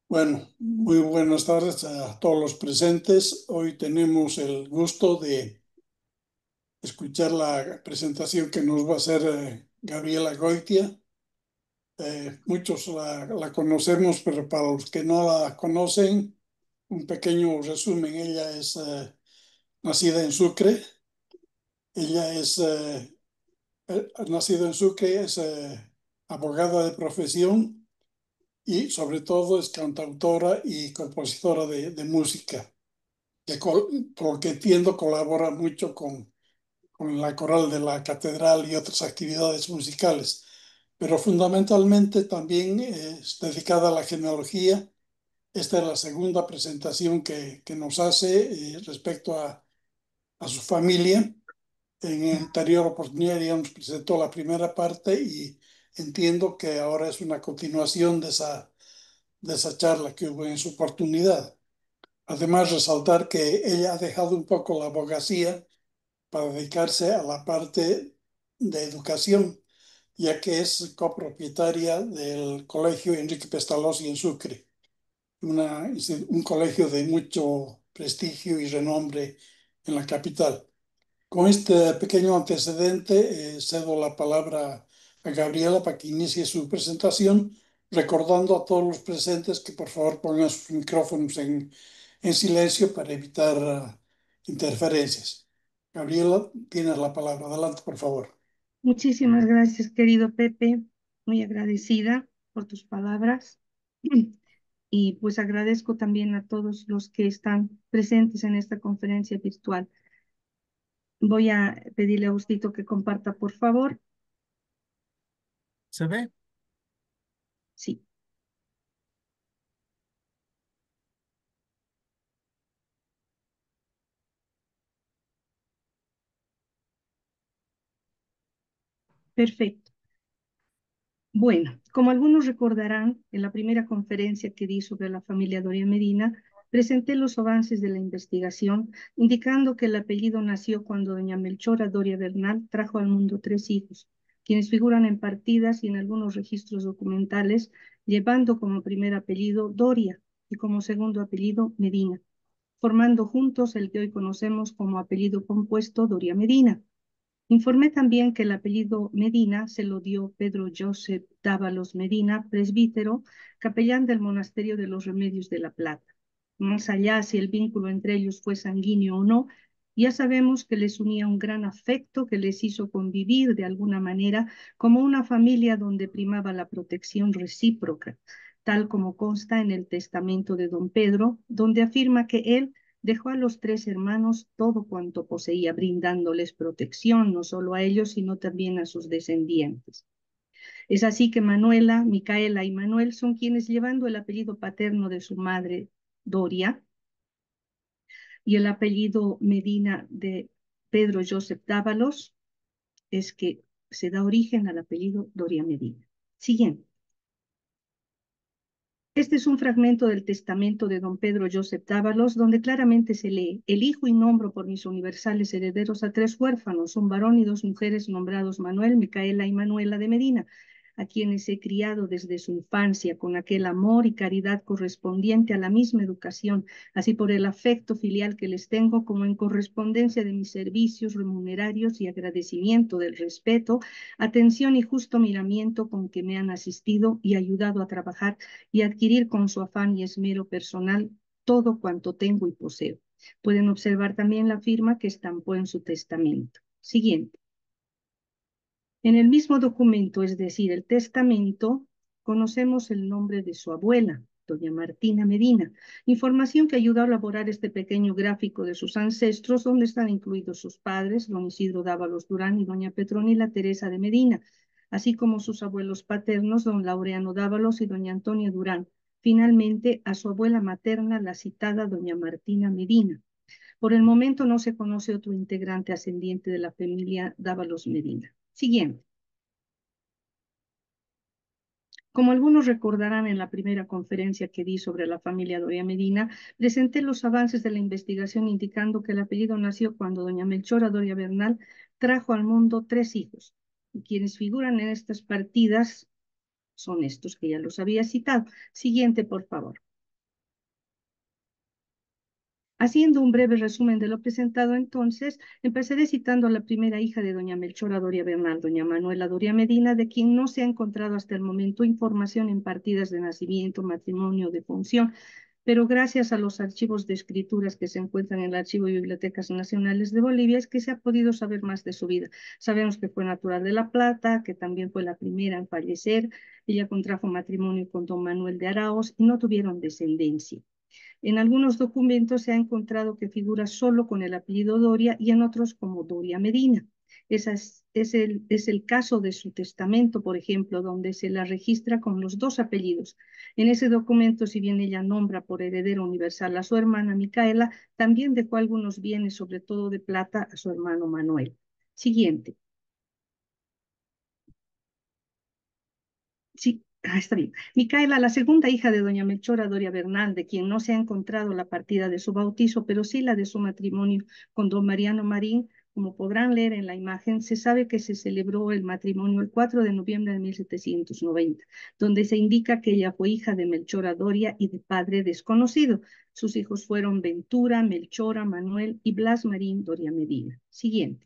Bueno, muy buenas tardes a todos los presentes. Hoy tenemos el gusto de escuchar la presentación que nos va a hacer Gabriela Goitia. Muchos la conocemos, pero para los que no la conocen, un pequeño resumen. Ella es nacida en Sucre. Ella es nacida en Sucre, es abogada de profesión y sobre todo es cantautora y compositora de música. Por lo que entiendo, colabora mucho con la coral de la catedral y otras actividades musicales, pero fundamentalmente también es dedicada a la genealogía. Esta es la segunda presentación que nos hace respecto a su familia. En anterior oportunidad ya nos presentó la primera parte y entiendo que ahora es una continuación de esa charla que hubo en su oportunidad. Además, resaltar que ella ha dejado un poco la abogacía para dedicarse a la parte de educación, ya que es copropietaria del Colegio Enrique Pestalozzi en Sucre, un colegio de mucho prestigio y renombre en la capital. Con este pequeño antecedente, cedo la palabra a Gabriela para que inicie su presentación, recordando a todos los presentes que por favor pongan sus micrófonos en silencio para evitar interferencias. Gabriela, tienes la palabra. Adelante, por favor. Muchísimas gracias, querido Pepe. Muy agradecida por tus palabras. Y pues agradezco también a todos los que están presentes en esta conferencia virtual. Voy a pedirle a Agustito que comparta, por favor. ¿Se ve? Sí, perfecto. Bueno, como algunos recordarán, en la primera conferencia que di sobre la familia Doria Medina, presenté los avances de la investigación, indicando que el apellido nació cuando doña Melchora Doria Bernal trajo al mundo 3 hijos, quienes figuran en partidas y en algunos registros documentales, llevando como primer apellido Doria y como segundo apellido Medina, formando juntos el que hoy conocemos como apellido compuesto Doria Medina. Informé también que el apellido Medina se lo dio Pedro Joseph Dávalos Medina, presbítero, capellán del Monasterio de los Remedios de la Plata. Más allá si el vínculo entre ellos fue sanguíneo o no, ya sabemos que les unía un gran afecto que les hizo convivir de alguna manera como una familia donde primaba la protección recíproca, tal como consta en el testamento de don Pedro, donde afirma que él dejó a los 3 hermanos todo cuanto poseía, brindándoles protección no solo a ellos, sino también a sus descendientes. Es así que Manuela, Micaela y Manuel son quienes, llevando el apellido paterno de su madre, Doria, y el apellido Medina de Pedro Joseph Dávalos, es que se da origen al apellido Doria Medina. Siguiente. Este es un fragmento del testamento de don Pedro Joseph Dávalos, donde claramente se lee: elijo y nombro por mis universales herederos a 3 huérfanos, un varón y 2 mujeres, nombrados Manuel, Micaela y Manuela de Medina, a quienes he criado desde su infancia con aquel amor y caridad correspondiente a la misma educación, así por el afecto filial que les tengo, como en correspondencia de mis servicios remunerarios y agradecimiento del respeto, atención y justo miramiento con que me han asistido y ayudado a trabajar y adquirir con su afán y esmero personal todo cuanto tengo y poseo. Pueden observar también la firma que estampó en su testamento. Siguiente. En el mismo documento, es decir, el testamento, conocemos el nombre de su abuela, doña Martina Medina, información que ayudó a elaborar este pequeño gráfico de sus ancestros, donde están incluidos sus padres, don Isidro Dávalos Durán y doña Petronila Teresa de Medina, así como sus abuelos paternos, don Laureano Dávalos y doña Antonia Durán. Finalmente, a su abuela materna, la citada doña Martina Medina. Por el momento no se conoce otro integrante ascendiente de la familia Dávalos Medina. Siguiente. Como algunos recordarán, en la primera conferencia que di sobre la familia Doria Medina, presenté los avances de la investigación indicando que el apellido nació cuando doña Melchora Doria Bernal trajo al mundo 3 hijos, y quienes figuran en estas partidas son estos que ya los había citado. Siguiente, por favor. Haciendo un breve resumen de lo presentado entonces, empezaré citando a la primera hija de doña Melchora Doria Bernal, doña Manuela Doria Medina, de quien no se ha encontrado hasta el momento información en partidas de nacimiento, matrimonio, defunción, pero gracias a los archivos de escrituras que se encuentran en el Archivo y Bibliotecas Nacionales de Bolivia es que se ha podido saber más de su vida. Sabemos que fue natural de La Plata, que también fue la primera en fallecer. Ella contrajo matrimonio con don Manuel de Araoz y no tuvieron descendencia. En algunos documentos se ha encontrado que figura solo con el apellido Doria y en otros como Doria Medina. Es el caso de su testamento, por ejemplo, donde se la registra con los dos apellidos. En ese documento, si bien ella nombra por heredera universal a su hermana Micaela, también dejó algunos bienes, sobre todo de plata, a su hermano Manuel. Siguiente. Sí, está bien. Micaela, la segunda hija de doña Melchora Doria Bernal, de quien no se ha encontrado la partida de su bautizo, pero sí la de su matrimonio con don Mariano Marín, como podrán leer en la imagen, se sabe que se celebró el matrimonio el 4 de noviembre de 1790, donde se indica que ella fue hija de Melchora Doria y de padre desconocido. Sus hijos fueron Ventura, Melchora, Manuel y Blas Marín Doria Medina. Siguiente.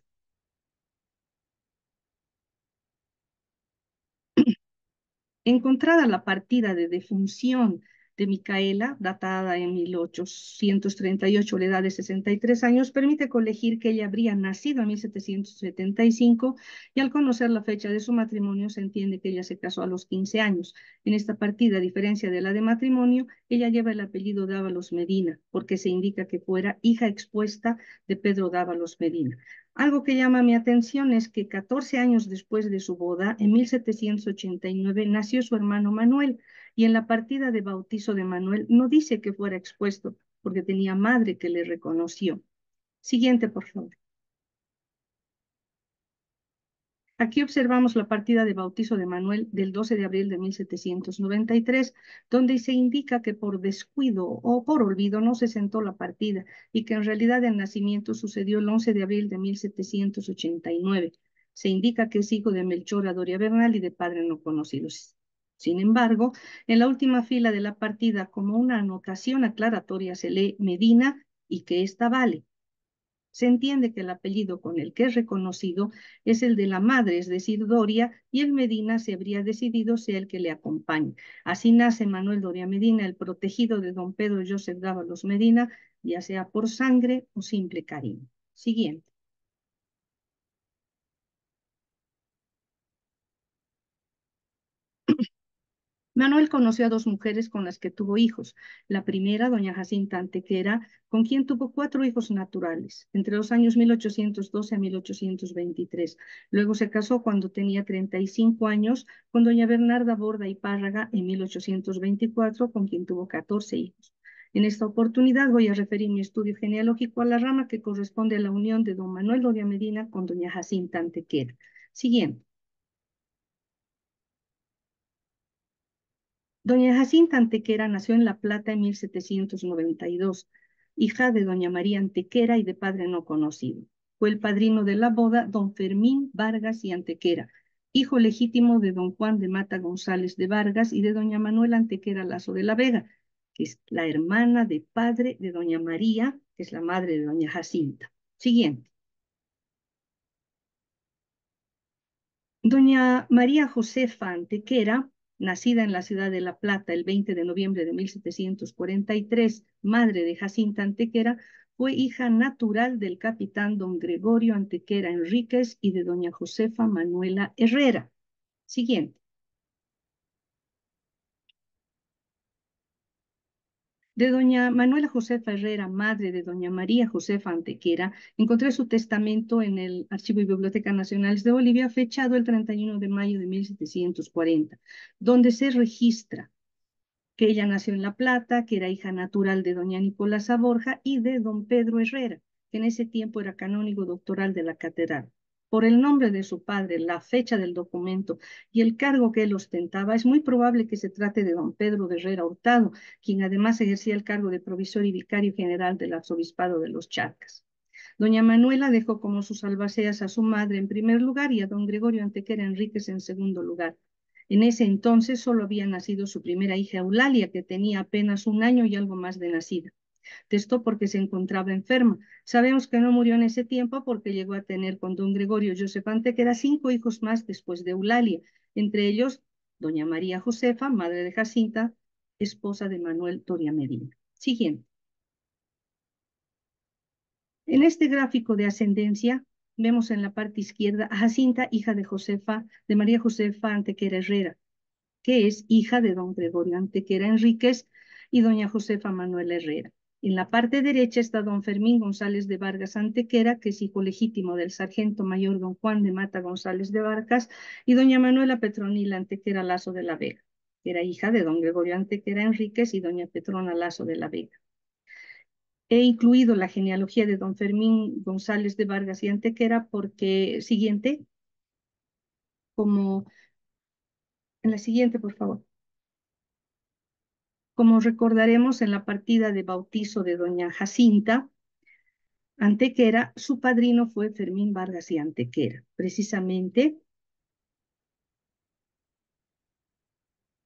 Encontrada la partida de defunción de Micaela, datada en 1838, la edad de 63 años, permite colegir que ella habría nacido en 1775 y al conocer la fecha de su matrimonio se entiende que ella se casó a los 15 años. En esta partida, a diferencia de la de matrimonio, ella lleva el apellido Dávalos Medina, porque se indica que fuera hija expuesta de Pedro Dávalos Medina. Algo que llama mi atención es que 14 años después de su boda, en 1789, nació su hermano Manuel, y en la partida de bautizo de Manuel no dice que fuera expuesto, porque tenía madre que le reconoció. Siguiente, por favor. Aquí observamos la partida de bautizo de Manuel del 12 de abril de 1793, donde se indica que por descuido o por olvido no se sentó la partida y que en realidad el nacimiento sucedió el 11 de abril de 1789. Se indica que es hijo de Melchora Doria Bernal y de padre no conocido. Sin embargo, en la última fila de la partida, como una anotación aclaratoria, se lee Medina y que esta vale. Se entiende que el apellido con el que es reconocido es el de la madre, es decir, Doria, y el Medina se habría decidido sea el que le acompañe. Así nace Manuel Doria Medina, el protegido de don Pedro Joseph Dávalos Medina, ya sea por sangre o simple cariño. Siguiente. Manuel conoció a dos mujeres con las que tuvo hijos. La primera, doña Jacinta Antequera, con quien tuvo 4 hijos naturales, entre los años 1812 a 1823. Luego se casó cuando tenía 35 años con doña Bernarda Borda y Párraga en 1824, con quien tuvo 14 hijos. En esta oportunidad voy a referir mi estudio genealógico a la rama que corresponde a la unión de don Manuel Doria Medina con doña Jacinta Antequera. Siguiente. Doña Jacinta Antequera nació en La Plata en 1792, hija de doña María Antequera y de padre no conocido. Fue el padrino de la boda don Fermín Vargas y Antequera, hijo legítimo de don Juan de Mata González de Vargas y de doña Manuela Antequera Lazo de la Vega, que es la hermana de padre de doña María, que es la madre de doña Jacinta. Siguiente. Doña María Josefa Antequera, nacida en la ciudad de La Plata el 20 de noviembre de 1743, madre de Jacinta Antequera, fue hija natural del capitán don Gregorio Antequera Enríquez y de doña Josefa Manuela Herrera. Siguiente. De doña Manuela Josefa Herrera, madre de doña María Josefa Antequera, encontré su testamento en el Archivo y Biblioteca Nacionales de Bolivia, fechado el 31 de mayo de 1740, donde se registra que ella nació en La Plata, que era hija natural de doña Nicolasa Borja y de don Pedro Herrera, que en ese tiempo era canónigo doctoral de la catedral. Por el nombre de su padre, la fecha del documento y el cargo que él ostentaba, es muy probable que se trate de don Pedro de Herrera Hurtado, quien además ejercía el cargo de provisor y vicario general del arzobispado de los Charcas. Doña Manuela dejó como sus albaceas a su madre en primer lugar y a don Gregorio Antequera Enríquez en segundo lugar. En ese entonces solo había nacido su primera hija Eulalia, que tenía apenas un año y algo más de nacida. Testó porque se encontraba enferma. Sabemos que no murió en ese tiempo porque llegó a tener con don Gregorio Joseph Antequera 5 hijos más después de Eulalia, entre ellos doña María Josefa, madre de Jacinta, esposa de Manuel Doria Medina. Siguiente. En este gráfico de ascendencia vemos en la parte izquierda a Jacinta, hija de María Josefa Antequera Herrera, que es hija de don Gregorio Antequera Enríquez y doña Josefa Manuela Herrera. En la parte derecha está don Fermín González de Vargas Antequera, que es hijo legítimo del sargento mayor don Juan de Mata González de Vargas, y doña Manuela Petronila Antequera Lazo de la Vega, que era hija de don Gregorio Antequera Enríquez y doña Petrona Lazo de la Vega. He incluido la genealogía de don Fermín González de Vargas y Antequera porque, siguiente, como en la siguiente, por favor. Como recordaremos en la partida de bautizo de doña Jacinta Antequera, su padrino fue Fermín Vargas y Antequera, precisamente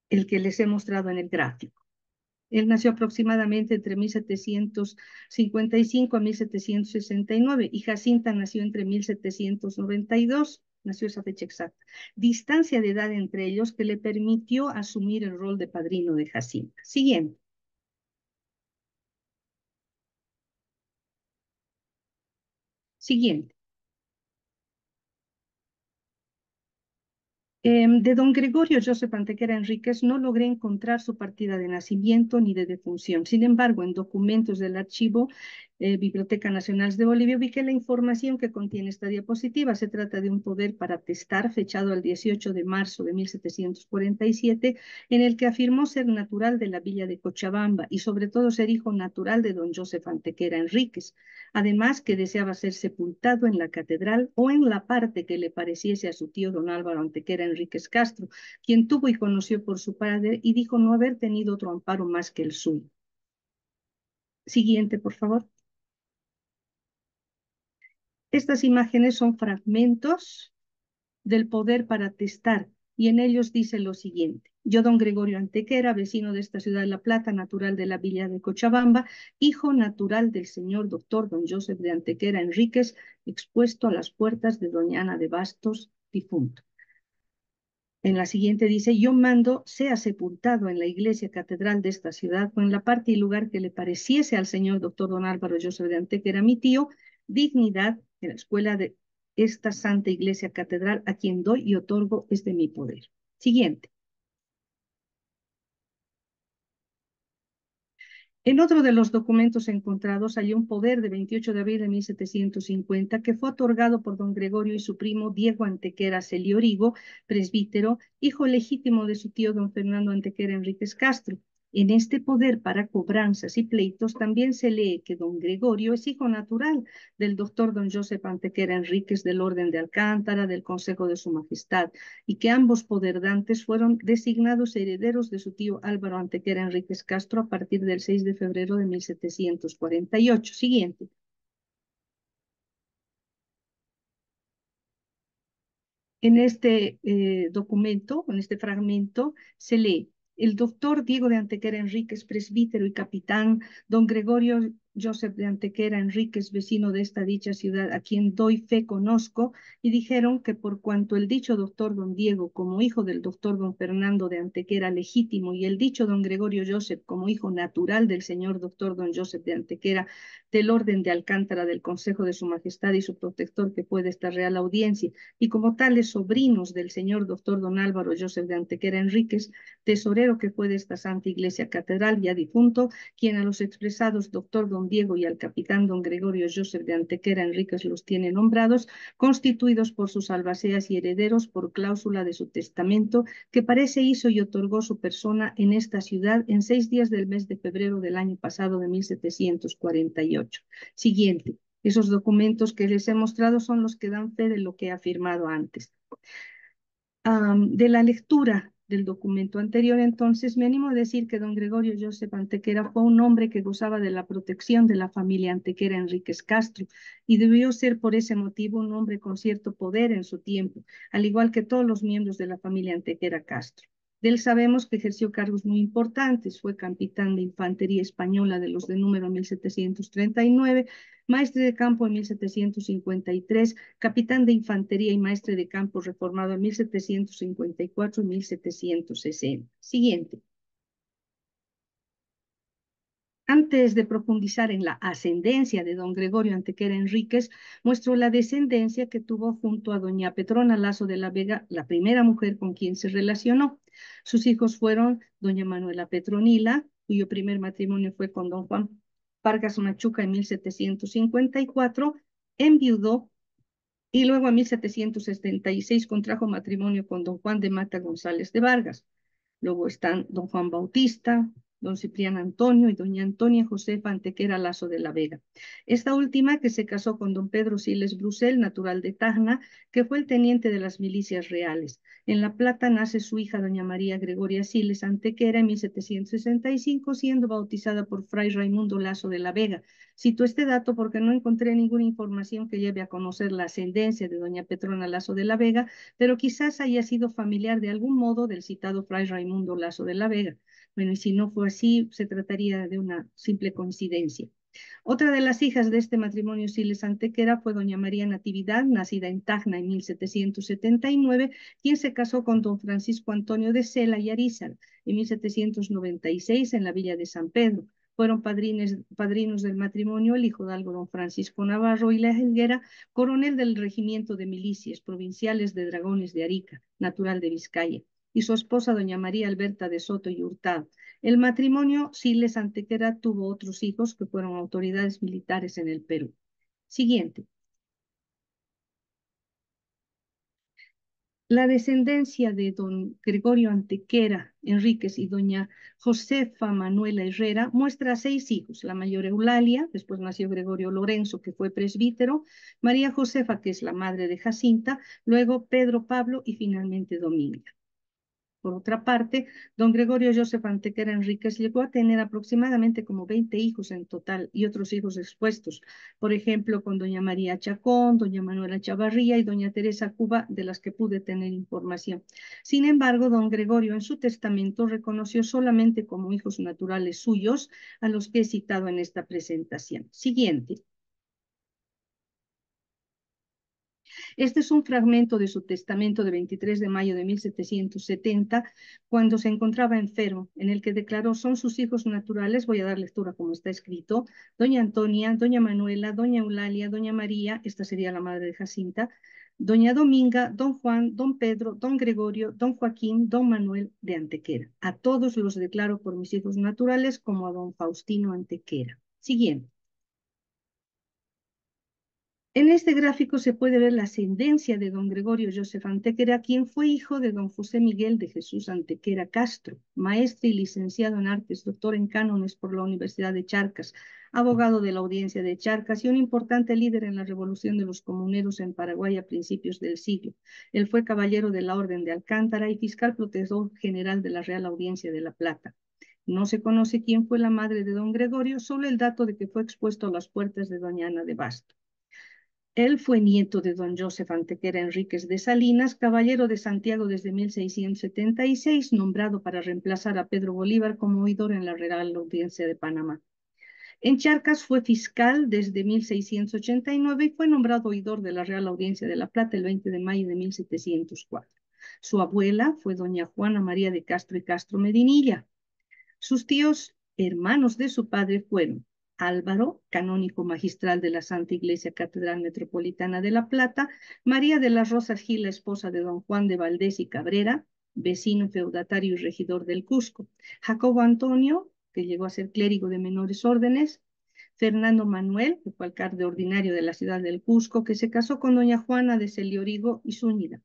el que les he mostrado en el gráfico. Él nació aproximadamente entre 1755 a 1769 y Jacinta nació entre 1792, nació esa fecha exacta. Distancia de edad entre ellos que le permitió asumir el rol de padrino de Jacinta. Siguiente. Siguiente. De don Gregorio Joseph Antequera Enríquez no logré encontrar su partida de nacimiento ni de defunción. Sin embargo, en documentos del archivo Biblioteca Nacional de Bolivia vi que la información que contiene esta diapositiva se trata de un poder para testar fechado el 18 de marzo de 1747, en el que afirmó ser natural de la villa de Cochabamba y sobre todo ser hijo natural de don Joseph Antequera Enríquez. Además, que deseaba ser sepultado en la catedral o en la parte que le pareciese a su tío don Álvaro Antequera Enríquez Castro, quien tuvo y conoció por su padre y dijo no haber tenido otro amparo más que el suyo. Siguiente, por favor. Estas imágenes son fragmentos del poder para testar y en ellos dice lo siguiente. Yo, don Gregorio Antequera, vecino de esta ciudad de La Plata, natural de la villa de Cochabamba, hijo natural del señor doctor don Joseph de Antequera Enríquez, expuesto a las puertas de doña Ana de Bastos, difunto. En la siguiente dice, yo mando sea sepultado en la iglesia catedral de esta ciudad o en la parte y lugar que le pareciese al señor doctor don Álvaro Joseph de Antequera, mi tío, dignidad en la escuela de esta santa iglesia catedral a quien doy y otorgo es de mi poder. Siguiente. En otro de los documentos encontrados hay un poder de 28 de abril de 1750 que fue otorgado por don Gregorio y su primo Diego Antequera Celiorigo, presbítero, hijo legítimo de su tío don Fernando Antequera Enríquez Castro. En este poder para cobranzas y pleitos también se lee que don Gregorio es hijo natural del doctor don Joseph Antequera Enríquez del Orden de Alcántara, del Consejo de su Majestad, y que ambos poderdantes fueron designados herederos de su tío Álvaro Antequera Enríquez Castro a partir del 6 de febrero de 1748. Siguiente. En este documento, en este fragmento, se lee: el doctor Diego de Antequera Enríquez, presbítero y capitán, don Gregorio Joseph de Antequera Enríquez, vecino de esta dicha ciudad, a quien doy fe conozco, y dijeron que por cuanto el dicho doctor don Diego, como hijo del doctor don Fernando de Antequera legítimo, y el dicho don Gregorio Joseph, como hijo natural del señor doctor don Joseph de Antequera, del orden de Alcántara, del Consejo de su Majestad y su protector que fue de esta Real Audiencia, y como tales sobrinos del señor doctor don Álvaro Joseph de Antequera Enríquez, tesorero que fue de esta Santa Iglesia Catedral, ya difunto, quien a los expresados doctor don Diego y al capitán don Gregorio Joseph de Antequera Enríquez los tiene nombrados, constituidos por sus albaceas y herederos por cláusula de su testamento, que parece hizo y otorgó su persona en esta ciudad en 6 días del mes de febrero del año pasado de 1748. Siguiente. Esos documentos que les he mostrado son los que dan fe de lo que he afirmado antes. De la lectura del documento anterior, entonces, me animo a decir que don Gregorio Joseph Antequera fue un hombre que gozaba de la protección de la familia Antequera Enríquez Castro y debió ser por ese motivo un hombre con cierto poder en su tiempo, al igual que todos los miembros de la familia Antequera Castro. De él sabemos que ejerció cargos muy importantes. Fue capitán de infantería española de los de número 1739, maestre de campo en 1753, capitán de infantería y maestre de campo reformado en 1754 y 1760. Siguiente. Antes de profundizar en la ascendencia de don Gregorio Antequera Enríquez, muestro la descendencia que tuvo junto a doña Petrona Lazo de la Vega, la primera mujer con quien se relacionó. Sus hijos fueron doña Manuela Petronila, cuyo primer matrimonio fue con don Juan Vargas Machuca en 1754, enviudó y luego en 1776 contrajo matrimonio con don Juan de Mata González de Vargas. Luego están don Juan Bautista, don Cipriano Antonio y doña Antonia Josefa Antequera Lazo de la Vega. Esta última que se casó con don Pedro Siles Brusel, natural de Tacna, que fue el teniente de las milicias reales. En La Plata nace su hija doña María Gregoria Siles Antequera en 1765, siendo bautizada por fray Raimundo Lazo de la Vega. Cito este dato porque no encontré ninguna información que lleve a conocer la ascendencia de doña Petrona Lazo de la Vega, pero quizás haya sido familiar de algún modo del citado fray Raimundo Lazo de la Vega. Bueno, y si no fue así, se trataría de una simple coincidencia. Otra de las hijas de este matrimonio Siles Antequera fue doña María Natividad, nacida en Tacna en 1779, quien se casó con don Francisco Antonio de Cela y Arízar en 1796 en la villa de San Pedro. Fueron padrinos del matrimonio el hijo de algo don Francisco Navarro y la Helguera, coronel del regimiento de milicias provinciales de Dragones de Arica, natural de Vizcaya, y su esposa doña María Alberta de Soto y Hurtado. El matrimonio Siles Antequera tuvo otros hijos que fueron autoridades militares en el Perú. Siguiente. La descendencia de don Gregorio Antequera Enríquez y doña Josefa Manuela Herrera muestra a 6 hijos, la mayor Eulalia, después nació Gregorio Lorenzo, que fue presbítero, María Josefa, que es la madre de Jacinta, luego Pedro Pablo y finalmente Dominga. Por otra parte, don Gregorio Joseph Antequera Enríquez llegó a tener aproximadamente como 20 hijos en total y otros hijos expuestos, por ejemplo, con doña María Chacón, doña Manuela Chavarría y doña Teresa Cuba, de las que pude tener información. Sin embargo, don Gregorio en su testamento reconoció solamente como hijos naturales suyos a los que he citado en esta presentación. Siguiente. Este es un fragmento de su testamento de 23 de mayo de 1770, cuando se encontraba enfermo, en el que declaró son sus hijos naturales, voy a dar lectura como está escrito, doña Antonia, doña Manuela, doña Eulalia, doña María, esta sería la madre de Jacinta, doña Dominga, don Juan, don Pedro, don Gregorio, don Joaquín, don Manuel de Antequera. A todos los declaro por mis hijos naturales como a don Faustino Antequera. Siguiente. En este gráfico se puede ver la ascendencia de don Gregorio Joseph Antequera, quien fue hijo de don José Miguel de Jesús Antequera Castro, maestro y licenciado en artes, doctor en cánones por la Universidad de Charcas, abogado de la Audiencia de Charcas y un importante líder en la Revolución de los Comuneros en Paraguay a principios del siglo. Él fue caballero de la Orden de Alcántara y fiscal protector general de la Real Audiencia de La Plata. No se conoce quién fue la madre de don Gregorio, solo el dato de que fue expuesto a las puertas de doña Ana de Basto. Él fue nieto de don Joseph Antequera Enríquez de Salinas, caballero de Santiago desde 1676, nombrado para reemplazar a Pedro Bolívar como oidor en la Real Audiencia de Panamá. En Charcas fue fiscal desde 1689 y fue nombrado oidor de la Real Audiencia de La Plata el 20 de mayo de 1704. Su abuela fue doña Juana María de Castro y Castro Medinilla. Sus tíos, hermanos de su padre, fueron Álvaro, canónigo magistral de la Santa Iglesia Catedral Metropolitana de La Plata, María de las Rosas Gil, la esposa de don Juan de Valdés y Cabrera, vecino feudatario y regidor del Cusco, Jacobo Antonio, que llegó a ser clérigo de menores órdenes, Fernando Manuel, que fue alcalde ordinario de la ciudad del Cusco, que se casó con doña Juana de Celiorigo y Zúñiga,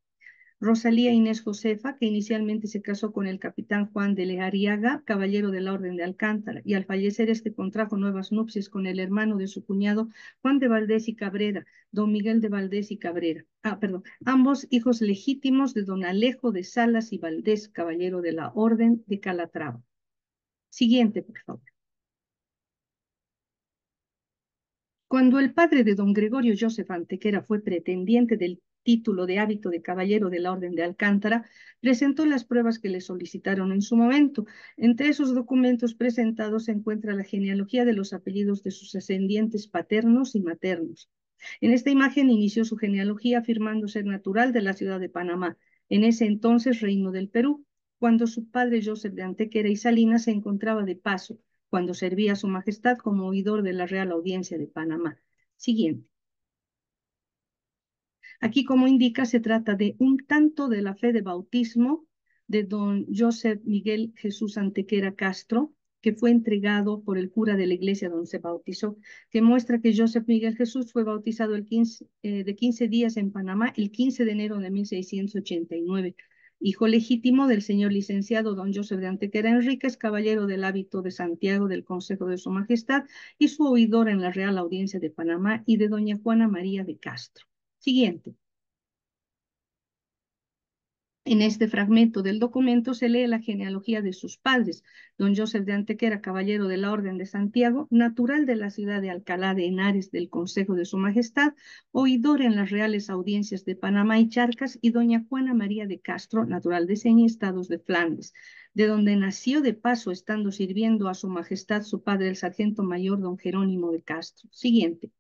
Rosalía Inés Josefa, que inicialmente se casó con el capitán Juan de Lejariaga, caballero de la Orden de Alcántara, y al fallecer este contrajo nuevas nupcias con el hermano de su cuñado Juan de Valdés y Cabrera, don Miguel de Valdés y Cabrera. Ambos hijos legítimos de don Alejo de Salas y Valdés, caballero de la Orden de Calatrava. Siguiente, por favor. Cuando el padre de don Gregorio Joseph Antequera fue pretendiente del título de hábito de caballero de la Orden de Alcántara, presentó las pruebas que le solicitaron en su momento. Entre esos documentos presentados se encuentra la genealogía de los apellidos de sus ascendientes paternos y maternos. En esta imagen inició su genealogía afirmando ser natural de la ciudad de Panamá, en ese entonces Reino del Perú, cuando su padre Joseph de Antequera y Salinas se encontraba de paso, cuando servía a su majestad como oidor de la Real Audiencia de Panamá. Siguiente. Aquí, como indica, se trata de un tanto de la fe de bautismo de don Joseph Miguel Jesús Antequera Castro, que fue entregado por el cura de la iglesia donde se bautizó, que muestra que Joseph Miguel Jesús fue bautizado de 15 días en Panamá el 15 de enero de 1689. Hijo legítimo del señor licenciado don Joseph de Antequera Enríquez, caballero del hábito de Santiago del Consejo de Su Majestad y su oidor en la Real Audiencia de Panamá, y de doña Juana María de Castro. Siguiente. En este fragmento del documento se lee la genealogía de sus padres: don Joseph de Antequera, caballero de la Orden de Santiago, natural de la ciudad de Alcalá de Henares del Consejo de Su Majestad, oidor en las Reales Audiencias de Panamá y Charcas, y doña Juana María de Castro, natural de Seña, estados de Flandes, de donde nació de paso, estando sirviendo a Su Majestad su padre, el sargento mayor don Jerónimo de Castro. Siguiente.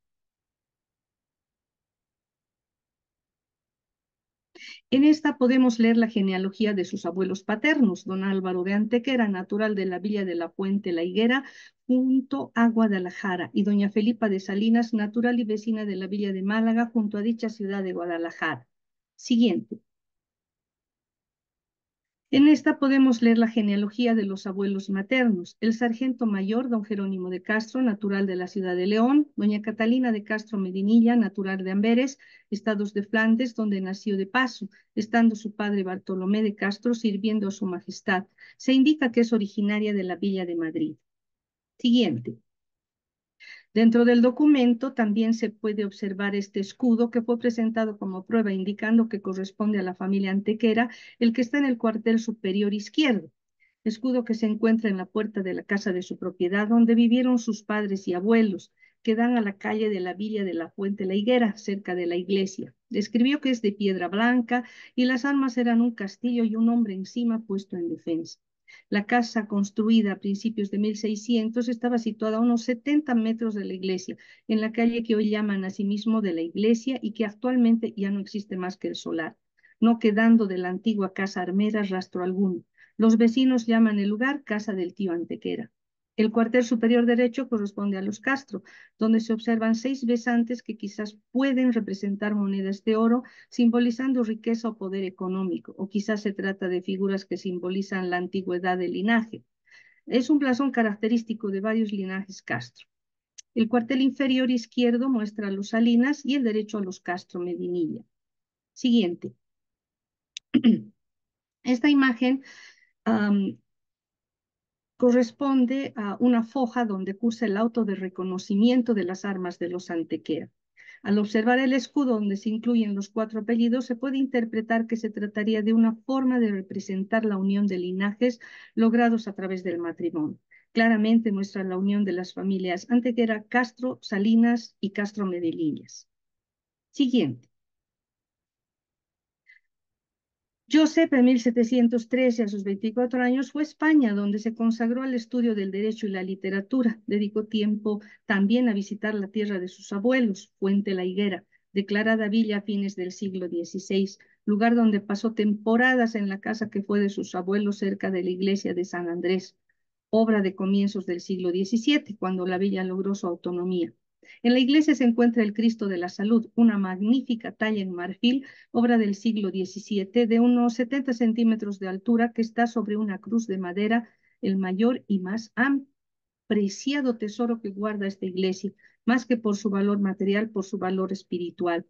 En esta podemos leer la genealogía de sus abuelos paternos: don Álvaro de Antequera, natural de la villa de la Fuente La Higuera, junto a Guadalajara, y doña Felipa de Salinas, natural y vecina de la villa de Málaga, junto a dicha ciudad de Guadalajara. Siguiente. En esta podemos leer la genealogía de los abuelos maternos: el sargento mayor don Jerónimo de Castro, natural de la ciudad de León; doña Catalina de Castro Medinilla, natural de Amberes, estados de Flandes, donde nació de paso, estando su padre Bartolomé de Castro sirviendo a su majestad. Se indica que es originaria de la villa de Madrid. Siguiente. Dentro del documento también se puede observar este escudo, que fue presentado como prueba, indicando que corresponde a la familia Antequera, el que está en el cuartel superior izquierdo. Escudo que se encuentra en la puerta de la casa de su propiedad, donde vivieron sus padres y abuelos, que dan a la calle de la villa de la Fuente La Higuera, cerca de la iglesia. Describió que es de piedra blanca y las armas eran un castillo y un hombre encima puesto en defensa. La casa, construida a principios de 1600, estaba situada a unos 70 metros de la iglesia, en la calle que hoy llaman asimismo de la iglesia y que actualmente ya no existe más que el solar, no quedando de la antigua casa armera rastro alguno. Los vecinos llaman el lugar Casa del Tío Antequera. El cuartel superior derecho corresponde a los Castro, donde se observan 6 besantes que quizás pueden representar monedas de oro, simbolizando riqueza o poder económico, o quizás se trata de figuras que simbolizan la antigüedad del linaje. Es un blasón característico de varios linajes Castro. El cuartel inferior izquierdo muestra a los Salinas y el derecho a los Castro Medinilla. Siguiente. Esta imagen corresponde a una foja donde cursa el auto de reconocimiento de las armas de los Antequera. Al observar el escudo donde se incluyen los 4 apellidos, se puede interpretar que se trataría de una forma de representar la unión de linajes logrados a través del matrimonio. Claramente muestra la unión de las familias Antequera, Castro, Salinas y Castro Medinillas. Siguiente. Joseph, en 1713, a sus 24 años, fue a España, donde se consagró al estudio del derecho y la literatura. Dedicó tiempo también a visitar la tierra de sus abuelos, Fuente La Higuera, declarada villa a fines del siglo XVI, lugar donde pasó temporadas en la casa que fue de sus abuelos cerca de la iglesia de San Andrés, obra de comienzos del siglo XVII, cuando la villa logró su autonomía. En la iglesia se encuentra el Cristo de la Salud, una magnífica talla en marfil, obra del siglo XVII, de unos 70 centímetros de altura, que está sobre una cruz de madera, el mayor y más apreciado tesoro que guarda esta iglesia, más que por su valor material, por su valor espiritual.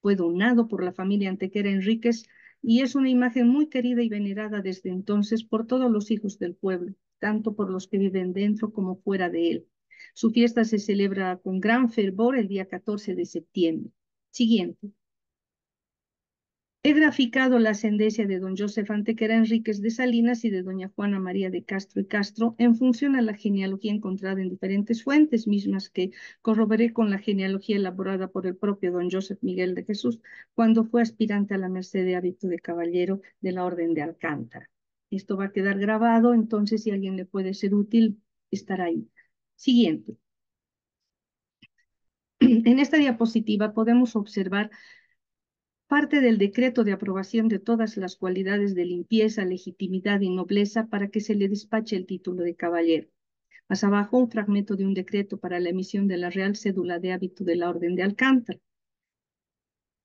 Fue donado por la familia Antequera Enríquez y es una imagen muy querida y venerada desde entonces por todos los hijos del pueblo, tanto por los que viven dentro como fuera de él. Su fiesta se celebra con gran fervor el día 14 de septiembre. Siguiente. He graficado la ascendencia de don Joseph Antequera Enríquez de Salinas y de doña Juana María de Castro y Castro en función a la genealogía encontrada en diferentes fuentes, mismas que corroboré con la genealogía elaborada por el propio don Joseph Miguel de Jesús cuando fue aspirante a la merced de hábito de caballero de la Orden de Alcántara. Esto va a quedar grabado, entonces si a alguien le puede ser útil, estará ahí. Siguiente. En esta diapositiva podemos observar parte del decreto de aprobación de todas las cualidades de limpieza, legitimidad y nobleza para que se le despache el título de caballero. Más abajo, un fragmento de un decreto para la emisión de la Real Cédula de Hábito de la Orden de Alcántara.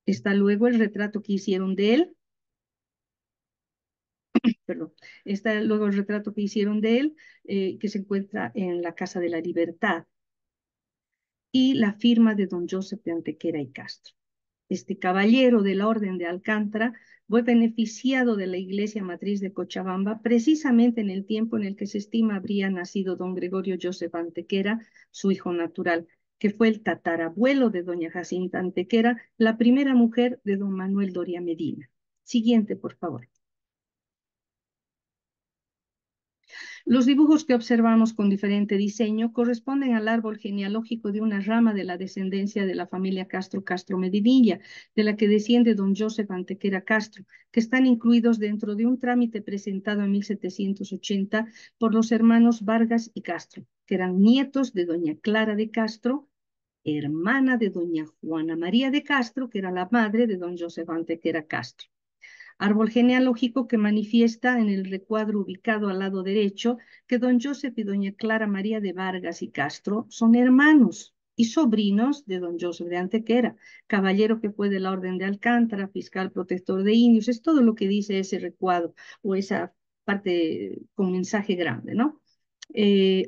Está luego el retrato que hicieron de él, perdón, está luego el retrato que hicieron de él, que se encuentra en la Casa de la Libertad, y la firma de don Joseph de Antequera y Castro. Este caballero de la Orden de Alcántara fue beneficiado de la iglesia matriz de Cochabamba precisamente en el tiempo en el que se estima habría nacido don Gregorio Joseph Antequera, su hijo natural, que fue el tatarabuelo de doña Jacinta Antequera, la primera mujer de don Manuel Doria Medina. Siguiente, por favor. Los dibujos que observamos con diferente diseño corresponden al árbol genealógico de una rama de la descendencia de la familia Castro Medinilla, de la que desciende don Joseph Antequera Castro, que están incluidos dentro de un trámite presentado en 1780 por los hermanos Vargas y Castro, que eran nietos de doña Clara de Castro, hermana de doña Juana María de Castro, que era la madre de don Joseph Antequera Castro. Árbol genealógico que manifiesta en el recuadro ubicado al lado derecho que don Joseph y doña Clara María de Vargas y Castro son hermanos y sobrinos de don Joseph de Antequera, caballero que fue de la Orden de Alcántara, fiscal protector de indios. Es todo lo que dice ese recuadro o esa parte con mensaje grande, ¿no?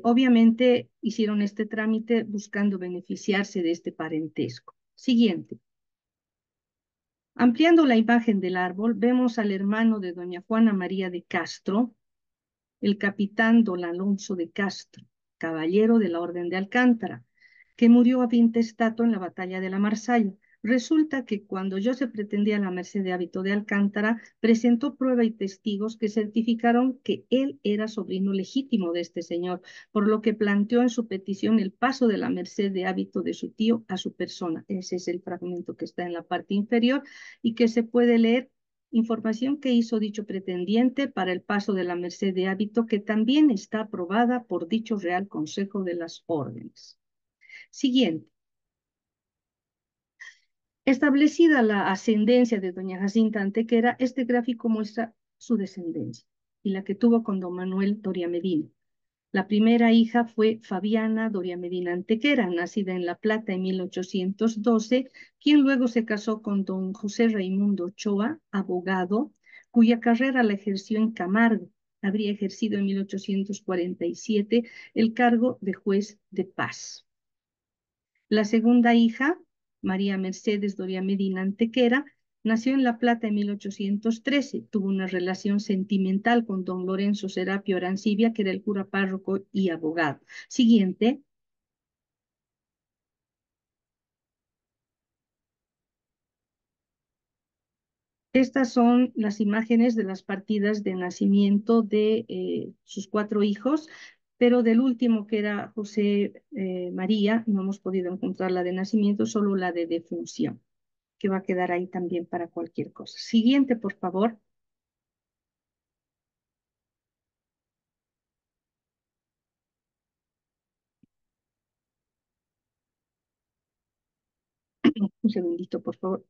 Obviamente hicieron este trámite buscando beneficiarse de este parentesco. Siguiente. Ampliando la imagen del árbol, vemos al hermano de doña Juana María de Castro, el capitán don Alonso de Castro, caballero de la Orden de Alcántara, que murió a Vintestato en la batalla de la Marsalla. Resulta que cuando yo se pretendía la merced de hábito de Alcántara, presentó prueba y testigos que certificaron que él era sobrino legítimo de este señor, por lo que planteó en su petición el paso de la merced de hábito de su tío a su persona. Ese es el fragmento que está en la parte inferior y que se puede leer. Información que hizo dicho pretendiente para el paso de la merced de hábito, que también está aprobada por dicho Real Consejo de las Órdenes. Siguiente. Establecida la ascendencia de doña Jacinta Antequera, este gráfico muestra su descendencia y la que tuvo con don Manuel Doria Medina. La primera hija fue Fabiana Doria Medina Antequera, nacida en La Plata en 1812, quien luego se casó con don José Raimundo Ochoa, abogado, cuya carrera la ejerció en Camargo. Habría ejercido en 1847 el cargo de juez de paz. La segunda hija, María Mercedes Doria Medina Antequera, nació en La Plata en 1813. Tuvo una relación sentimental con don Lorenzo Serapio Arancibia, que era el cura párroco y abogado. Siguiente. Estas son las imágenes de las partidas de nacimiento de sus 4 hijos, pero del último, que era José María, no hemos podido encontrar la de nacimiento, solo la de defunción, que va a quedar ahí también para cualquier cosa. Siguiente, por favor. Un segundito, por favor.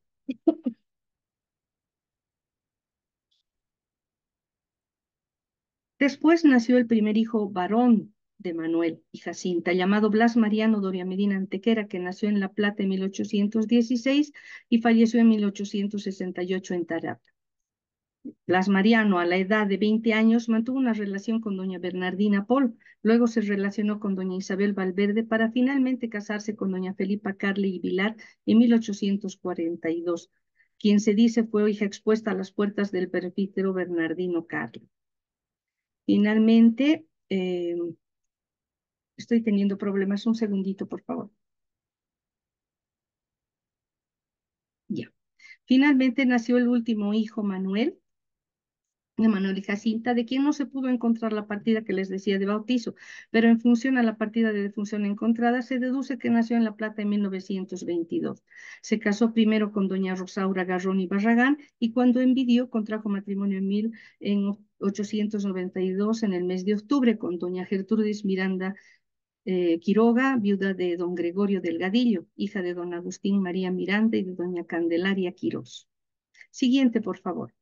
Después nació el primer hijo varón de Manuel y Jacinta, llamado Blas Mariano Doria Medina Antequera, que nació en La Plata en 1816 y falleció en 1868 en Tarata. Blas Mariano, a la edad de 20 años, mantuvo una relación con doña Bernardina Pol. Luego se relacionó con doña Isabel Valverde para finalmente casarse con doña Felipa Carle y Vilar en 1842, quien se dice fue hija expuesta a las puertas del presbítero Bernardino Carle. Finalmente, estoy teniendo problemas. Un segundito, por favor. Ya. Finalmente nació el último hijo, Manuel, de Manuel y Jacinta, de quien no se pudo encontrar la partida que les decía de bautizo, pero en función a la partida de defunción encontrada, se deduce que nació en La Plata en 1922. Se casó primero con doña Rosaura Garrón y Barragán, y cuando envidió, contrajo matrimonio en 892, en el mes de octubre, con doña Gertrudis Miranda Quiroga, viuda de don Gregorio Delgadillo, hija de don Agustín María Miranda y de doña Candelaria Quirós. Siguiente, por favor.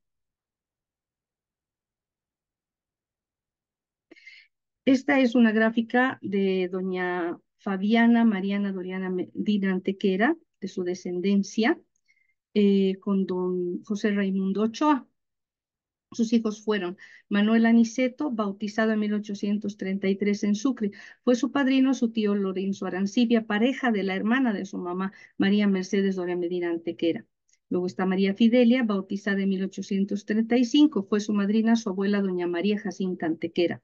Esta es una gráfica de doña Fabiana Mariana Doriana Medina Antequera, de su descendencia, con don José Raimundo Ochoa. Sus hijos fueron Manuel Aniceto, bautizado en 1833 en Sucre. Fue su padrino su tío Lorenzo Arancibia, pareja de la hermana de su mamá, María Mercedes Doria Medina Antequera. Luego está María Fidelia, bautizada en 1835. Fue su madrina su abuela doña María Jacinta Antequera.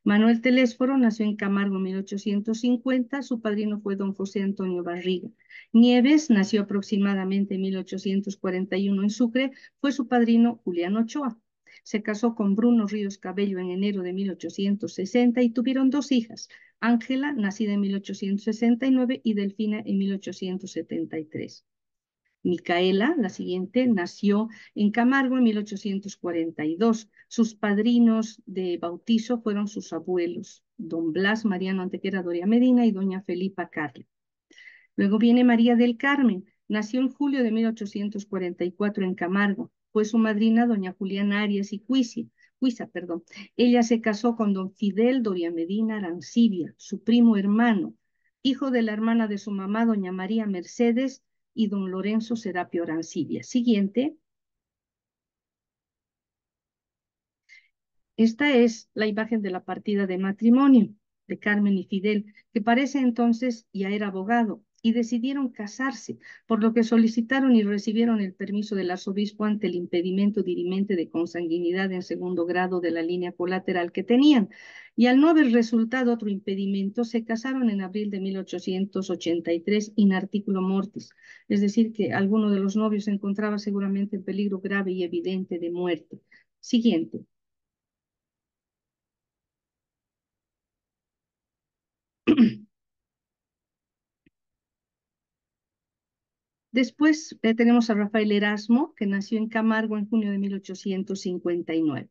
Manuel Telésforo nació en Camargo en 1850, su padrino fue don José Antonio Barriga. Nieves nació aproximadamente en 1841 en Sucre, fue su padrino Julián Ochoa. Se casó con Bruno Ríos Cabello en enero de 1860 y tuvieron dos hijas, Ángela, nacida en 1869, y Delfina en 1873. Micaela, la siguiente, nació en Camargo en 1842. Sus padrinos de bautizo fueron sus abuelos, don Blas Mariano Antequera Doria Medina y doña Felipa Carle. Luego viene María del Carmen. Nació en julio de 1844 en Camargo. Fue su madrina doña Juliana Arias y Cuisa. Ella se casó con don Fidel Doria Medina Arancibia, su primo hermano, hijo de la hermana de su mamá, doña María Mercedes, y don Lorenzo Serapio Arancibia. Siguiente. Esta es la imagen de la partida de matrimonio de Carmen y Fidel, que parece entonces ya era abogado, y decidieron casarse, por lo que solicitaron y recibieron el permiso del arzobispo ante el impedimento dirimente de consanguinidad en segundo grado de la línea colateral que tenían. Y al no haber resultado otro impedimento, se casaron en abril de 1883 in articulo mortis, es decir, que alguno de los novios se encontraba seguramente en peligro grave y evidente de muerte. Siguiente. Después tenemos a Rafael Erasmo, que nació en Camargo en junio de 1859.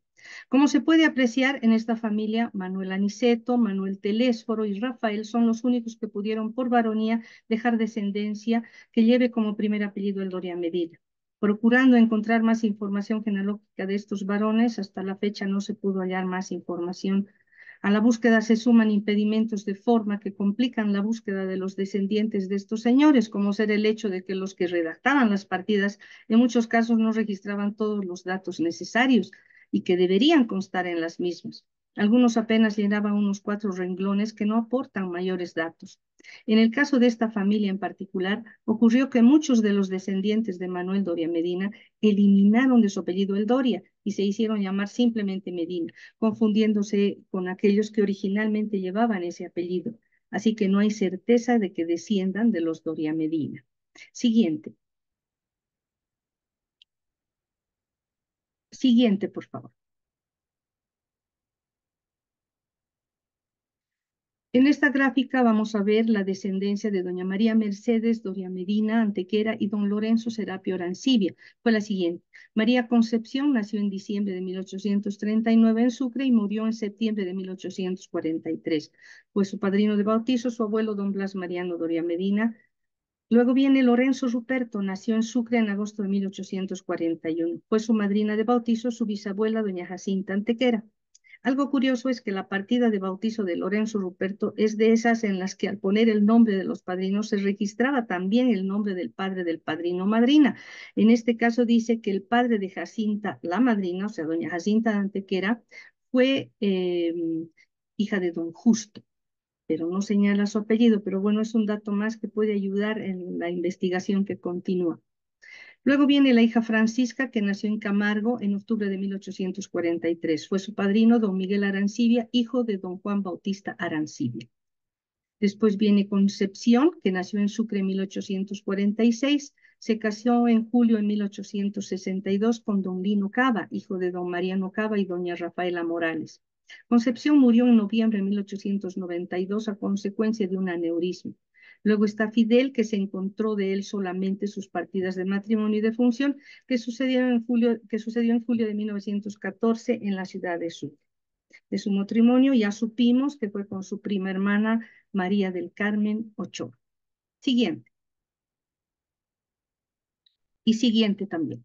Como se puede apreciar, en esta familia, Manuel Aniceto, Manuel Telésforo y Rafael son los únicos que pudieron por varonía dejar descendencia que lleve como primer apellido el Doria Medina. Procurando encontrar más información genealógica de estos varones, hasta la fecha no se pudo hallar más información. A la búsqueda se suman impedimentos de forma que complican la búsqueda de los descendientes de estos señores, como ser el hecho de que los que redactaban las partidas en muchos casos no registraban todos los datos necesarios y que deberían constar en las mismas. Algunos apenas llenaban unos 4 renglones que no aportan mayores datos. En el caso de esta familia en particular, ocurrió que muchos de los descendientes de Manuel Doria Medina eliminaron de su apellido el Doria y se hicieron llamar simplemente Medina, confundiéndose con aquellos que originalmente llevaban ese apellido. Así que no hay certeza de que desciendan de los Doria Medina. Siguiente. Siguiente, por favor. En esta gráfica vamos a ver la descendencia de doña María Mercedes Doria Medina Antequera y don Lorenzo Serapio Arancibia. Fue la siguiente. María Concepción nació en diciembre de 1839 en Sucre y murió en septiembre de 1843. Fue su padrino de bautizo su abuelo don Blas Mariano Doria Medina. Luego viene Lorenzo Ruperto, nació en Sucre en agosto de 1841. Fue su madrina de bautizo su bisabuela doña Jacinta Antequera. Algo curioso es que la partida de bautizo de Lorenzo Ruperto es de esas en las que al poner el nombre de los padrinos se registraba también el nombre del padre del padrino o madrina. En este caso dice que el padre de Jacinta, la madrina, o sea, doña Jacinta de Antequera, fue hija de don Justo, pero no señala su apellido, pero bueno, es un dato más que puede ayudar en la investigación que continúa. Luego viene la hija Francisca, que nació en Camargo en octubre de 1843. Fue su padrino don Miguel Arancibia, hijo de don Juan Bautista Arancibia. Después viene Concepción, que nació en Sucre en 1846. Se casó en julio de 1862 con don Lino Cava, hijo de don Mariano Cava y doña Rafaela Morales. Concepción murió en noviembre de 1892 a consecuencia de un aneurisma. Luego está Fidel, que se encontró de él solamente sus partidas de matrimonio y de función, que sucedió en julio de 1914 en la ciudad de Sucre. De su matrimonio ya supimos que fue con su prima hermana María del Carmen Ochoa. Siguiente. Y siguiente también.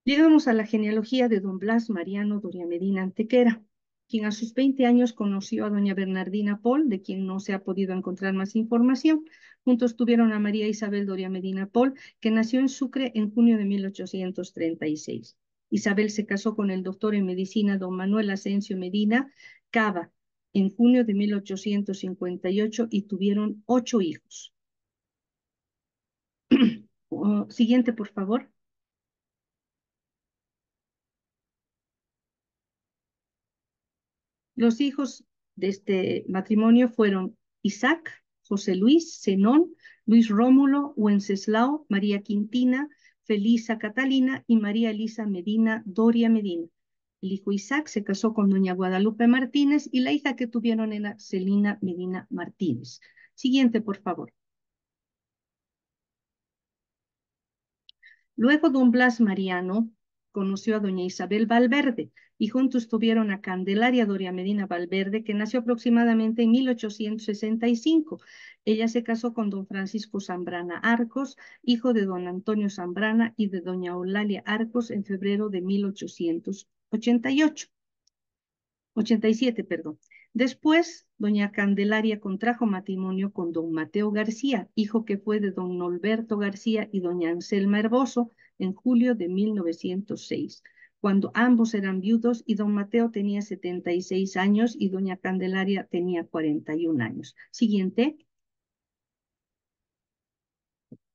Llegamos a la genealogía de don Blas Mariano Doria Medina Antequera, quien a sus 20 años conoció a doña Bernardina Pol, de quien no se ha podido encontrar más información. Juntos tuvieron a María Isabel Doria Medina Pol, que nació en Sucre en junio de 1836. Isabel se casó con el doctor en medicina don Manuel Asensio Medina Cava en junio de 1858 y tuvieron 8 hijos. Siguiente, por favor. Los hijos de este matrimonio fueron Isaac, José Luis, Zenón, Luis Rómulo, Wenceslao, María Quintina, Felisa Catalina y María Elisa Medina Doria Medina. El hijo Isaac se casó con doña Guadalupe Martínez y la hija que tuvieron era Celina Medina Martínez. Siguiente, por favor. Luego don Blas Mariano conoció a doña Isabel Valverde y juntos tuvieron a Candelaria Doria Medina Valverde, que nació aproximadamente en 1865. Ella se casó con don Francisco Zambrana Arcos, hijo de don Antonio Zambrana y de doña Eulalia Arcos en febrero de 1887, perdón. Después, doña Candelaria contrajo matrimonio con don Mateo García, hijo que fue de don Norberto García y doña Anselma Herboso, en julio de 1906, cuando ambos eran viudos y don Mateo tenía 76 años y doña Candelaria tenía 41 años. Siguiente.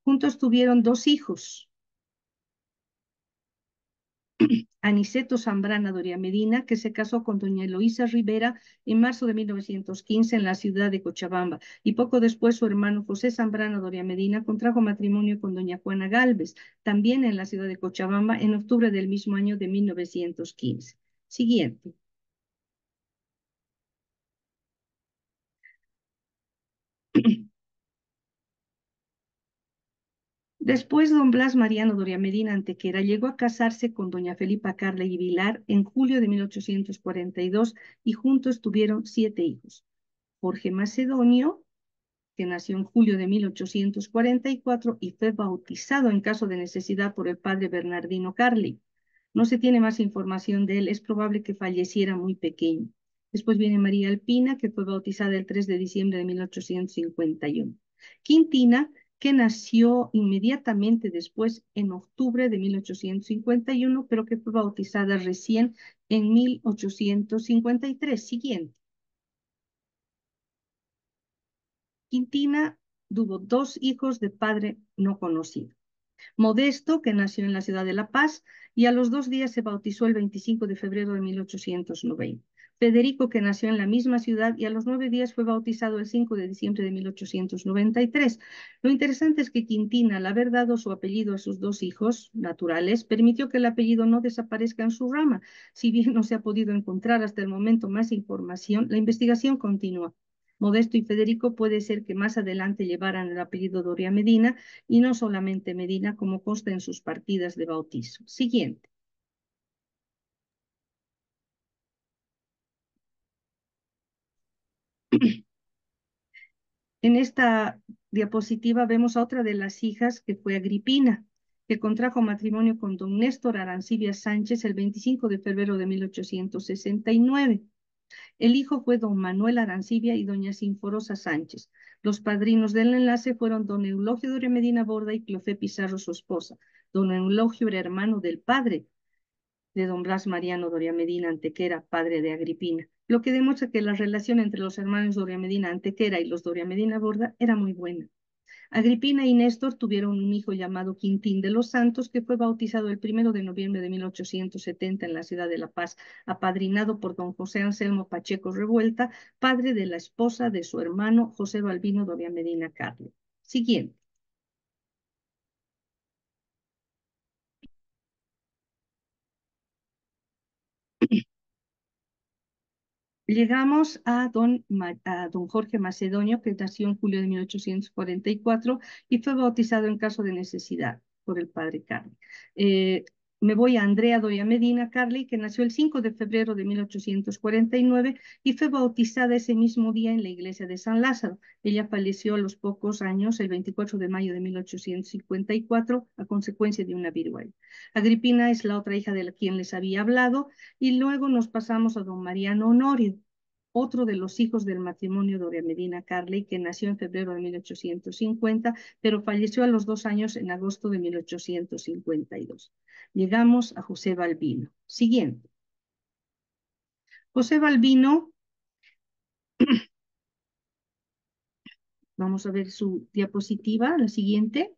Juntos tuvieron 2 hijos, Aniceto Zambrana Doria Medina, que se casó con doña Eloísa Rivera en marzo de 1915 en la ciudad de Cochabamba, y poco después su hermano José Zambrana Doria Medina contrajo matrimonio con doña Juana Galvez, también en la ciudad de Cochabamba, en octubre del mismo año de 1915. Siguiente. Después, don Blas Mariano Doria Medina Antequera llegó a casarse con doña Felipa Carla y Vilar en julio de 1842 y juntos tuvieron 7 hijos. Jorge Macedonio, que nació en julio de 1844 y fue bautizado en caso de necesidad por el padre Bernardino Carli. No se tiene más información de él, es probable que falleciera muy pequeño. Después viene María Alpina, que fue bautizada el 3 de diciembre de 1851. Quintina, que nació inmediatamente después, en octubre de 1851, pero que fue bautizada recién en 1853. Siguiente. Quintina tuvo 2 hijos de padre no conocido. Modesto, que nació en la ciudad de La Paz, y a los 2 días se bautizó el 25 de febrero de 1890. Federico, que nació en la misma ciudad y a los 9 días fue bautizado el 5 de diciembre de 1893. Lo interesante es que Quintina, al haber dado su apellido a sus 2 hijos naturales, permitió que el apellido no desaparezca en su rama. Si bien no se ha podido encontrar hasta el momento más información, la investigación continúa. Modesto y Federico puede ser que más adelante llevaran el apellido Doria Medina y no solamente Medina, como consta en sus partidas de bautizo. Siguiente. En esta diapositiva vemos a otra de las hijas, que fue Agripina, que contrajo matrimonio con don Néstor Arancibia Sánchez el 25 de febrero de 1869. El hijo fue don Manuel Arancibia y doña Sinforosa Sánchez. Los padrinos del enlace fueron don Eulogio Doria Medina Borda y Clofé Pizarro, su esposa. Don Eulogio era hermano del padre de don Blas Mariano Doria Medina Antequera, padre de Agripina, lo que demuestra que la relación entre los hermanos Doria Medina Antequera y los Doria Medina Borda era muy buena. Agripina y Néstor tuvieron un hijo llamado Quintín de los Santos, que fue bautizado el 1 de noviembre de 1870 en la ciudad de La Paz, apadrinado por don José Anselmo Pacheco Revuelta, padre de la esposa de su hermano José Balbino Doria Medina Carli. Siguiente. Llegamos a don Jorge Macedonio, que nació en julio de 1844 y fue bautizado en caso de necesidad por el padre Carli. Me voy a Andrea Doria Medina Carli, que nació el 5 de febrero de 1849 y fue bautizada ese mismo día en la iglesia de San Lázaro. Ella falleció a los pocos años, el 24 de mayo de 1854, a consecuencia de una viruela. Agripina es la otra hija de la quien les había hablado, y luego nos pasamos a don Mariano Honorio, otro de los hijos del matrimonio Doria Medina Carli, que nació en febrero de 1850, pero falleció a los 2 años en agosto de 1852. Llegamos a José Balbino. Siguiente. José Balbino, vamos a ver su diapositiva, la siguiente.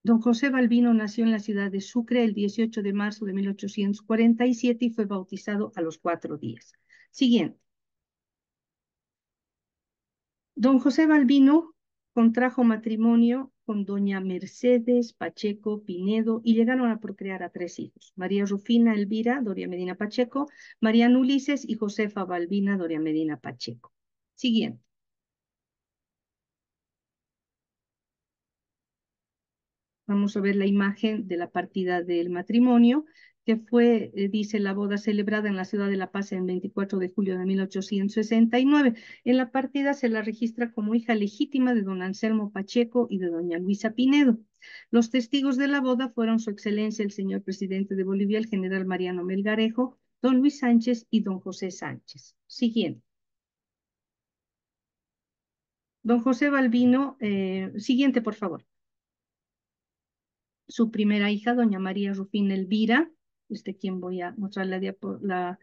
Don José Balbino nació en la ciudad de Sucre el 18 de marzo de 1847 y fue bautizado a los 4 días. Siguiente. Don José Balbino contrajo matrimonio con doña Mercedes Pacheco Pinedo y llegaron a procrear a 3 hijos: María Rufina Elvira Doria Medina Pacheco, Mariano Ulises y Josefa Balbina Doria Medina Pacheco. Siguiente. Vamos a ver la imagen de la partida del matrimonio, que fue, dice, la boda celebrada en la ciudad de La Paz el 24 de julio de 1869. En la partida se la registra como hija legítima de don Anselmo Pacheco y de doña Luisa Pinedo. Los testigos de la boda fueron su excelencia el señor presidente de Bolivia, el general Mariano Melgarejo, don Luis Sánchez y don José Sánchez. Siguiente. Don José Balbino, siguiente, por favor. Su primera hija, doña María Rufina Elvira, quien voy a mostrar la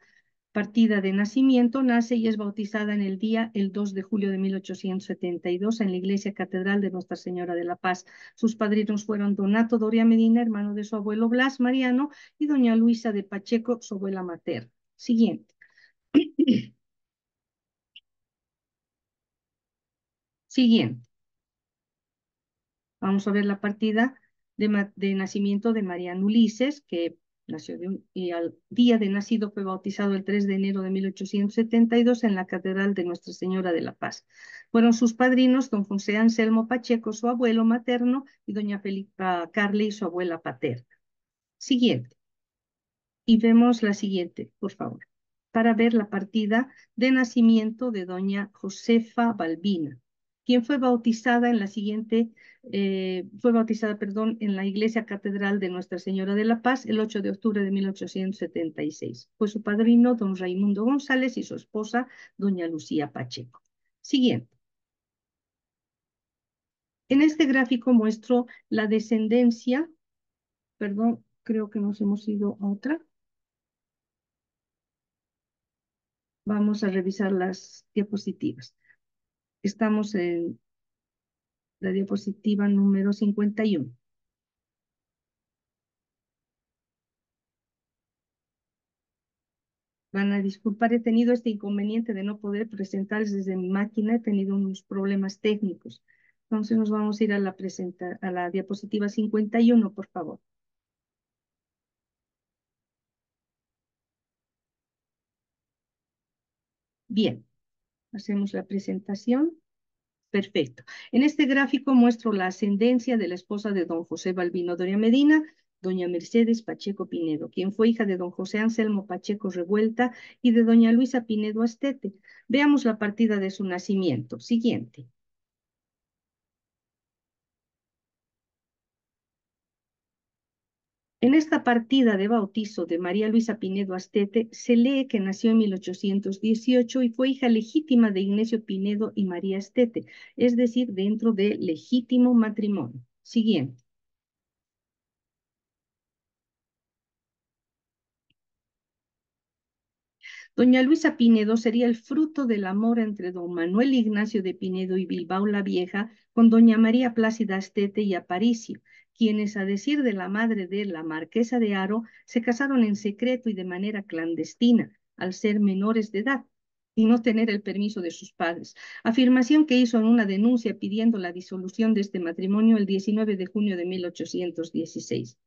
partida de nacimiento, nace y es bautizada en el día el 2 de julio de 1872 en la iglesia catedral de Nuestra Señora de la Paz. Sus padrinos fueron Donato Doria Medina, hermano de su abuelo Blas Mariano, y doña Luisa de Pacheco, su abuela materna. Siguiente. Siguiente. Vamos a ver la partida de nacimiento de Mariano Ulises, que nació y al día de nacido fue bautizado el 3 de enero de 1872 en la Catedral de Nuestra Señora de la Paz. Fueron sus padrinos don José Anselmo Pacheco, su abuelo materno, y doña Felipa Carli, su abuela paterna. Siguiente. Y vemos la siguiente, por favor, para ver la partida de nacimiento de doña Josefa Balbina, quien fue bautizada en la siguiente, perdón, en la Iglesia Catedral de Nuestra Señora de la Paz el 8 de octubre de 1876. Fue su padrino don Raimundo González y su esposa doña Lucía Pacheco. Siguiente. En este gráfico muestro la descendencia, perdón, creo que nos hemos ido a otra. Vamos a revisar las diapositivas. Estamos en la diapositiva número 51. Van a disculpar, he tenido este inconveniente de no poder presentarles desde mi máquina, he tenido unos problemas técnicos. Entonces nos vamos a ir a la diapositiva 51, por favor. Bien, hacemos la presentación. Perfecto. En este gráfico muestro la ascendencia de la esposa de don José Balbino Doria Medina, doña Mercedes Pacheco Pinedo, quien fue hija de don José Anselmo Pacheco Revuelta y de doña Luisa Pinedo Astete. Veamos la partida de su nacimiento. Siguiente. En esta partida de bautizo de María Luisa Pinedo Astete se lee que nació en 1818 y fue hija legítima de Ignacio Pinedo y María Astete, es decir, dentro de legítimo matrimonio. Siguiente. Doña Luisa Pinedo sería el fruto del amor entre don Manuel Ignacio de Pinedo y Bilbao la Vieja con doña María Plácida Astete y Aparicio, quienes, a decir de la madre de la marquesa de Haro, se casaron en secreto y de manera clandestina, al ser menores de edad y no tener el permiso de sus padres. Afirmación que hizo en una denuncia pidiendo la disolución de este matrimonio el 19 de junio de 1816.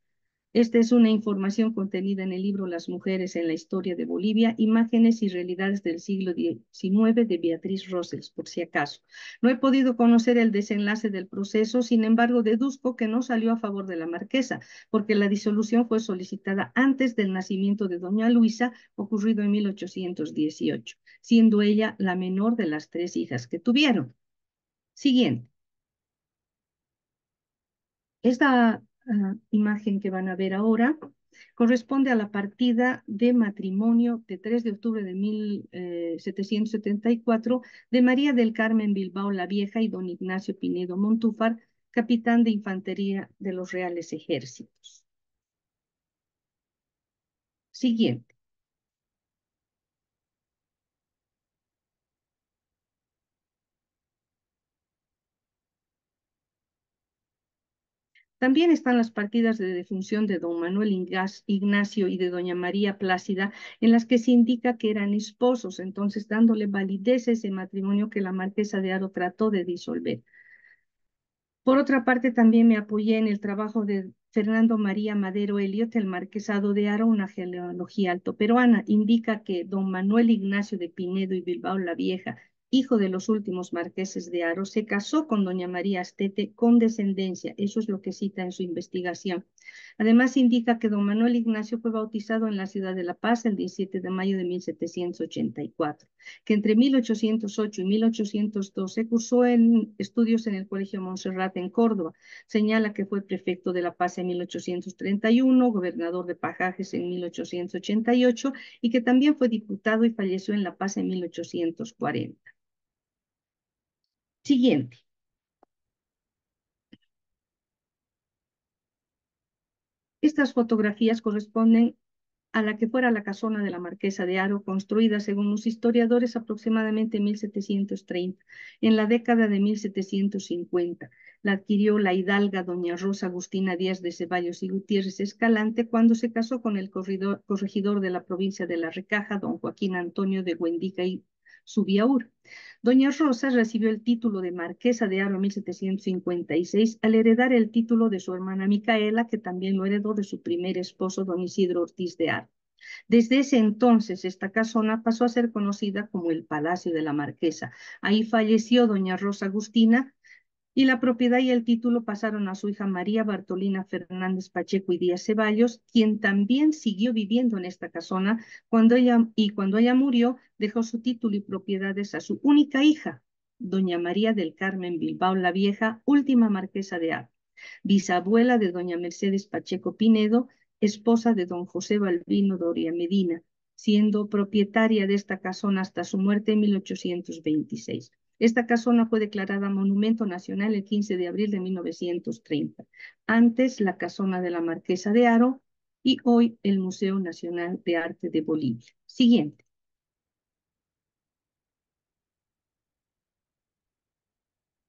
Esta es una información contenida en el libro Las mujeres en la historia de Bolivia, imágenes y realidades del siglo XIX de Beatriz Rosels, por si acaso. No he podido conocer el desenlace del proceso, sin embargo, deduzco que no salió a favor de la marquesa, porque la disolución fue solicitada antes del nacimiento de doña Luisa, ocurrido en 1818, siendo ella la menor de las 3 hijas que tuvieron. Siguiente. Esta imagen que van a ver ahora corresponde a la partida de matrimonio de 3 de octubre de 1774 de María del Carmen Bilbao la Vieja y don Ignacio Pinedo Montúfar, capitán de infantería de los Reales Ejércitos. Siguiente. También están las partidas de defunción de don Manuel Ignacio y de doña María Plácida, en las que se indica que eran esposos, entonces dándole validez a ese matrimonio que la marquesa de Haro trató de disolver. Por otra parte, también me apoyé en el trabajo de Fernando María Madero Elliot, el marquesado de Haro, una genealogía altoperuana. Indica que don Manuel Ignacio de Pinedo y Bilbao la Vieja, hijo de los últimos marqueses de Haro, se casó con doña María Astete con descendencia. Eso es lo que cita en su investigación. Además, indica que don Manuel Ignacio fue bautizado en la ciudad de La Paz el 17 de mayo de 1784, que entre 1808 y 1812 cursó estudios en el Colegio Montserrat en Córdoba. Señala que fue prefecto de La Paz en 1831, gobernador de Pajajes en 1888 y que también fue diputado y falleció en La Paz en 1840. Siguiente. Estas fotografías corresponden a la que fuera la casona de la Marquesa de Haro, construida según los historiadores aproximadamente en 1730. En la década de 1750 la adquirió la hidalga doña Rosa Agustina Díaz de Ceballos y Gutiérrez Escalante cuando se casó con el corregidor de la provincia de La Recaja, don Joaquín Antonio de Buendica y Subiaur. Doña Rosa recibió el título de Marquesa de Haro en 1756 al heredar el título de su hermana Micaela, que también lo heredó de su primer esposo, don Isidro Ortiz de Haro. Desde ese entonces, esta casona pasó a ser conocida como el Palacio de la Marquesa. Ahí falleció doña Rosa Agustina y la propiedad y el título pasaron a su hija María Bartolina Fernández Pacheco y Díaz Ceballos, quien también siguió viviendo en esta casona cuando ella murió, dejó su título y propiedades a su única hija, doña María del Carmen Bilbao la Vieja, última marquesa de Haro, bisabuela de doña Mercedes Pacheco Pinedo, esposa de don José Balbino Doria Medina, siendo propietaria de esta casona hasta su muerte en 1826. Esta casona fue declarada Monumento Nacional el 15 de abril de 1930. Antes la casona de la Marquesa de Haro y hoy el Museo Nacional de Arte de Bolivia. Siguiente.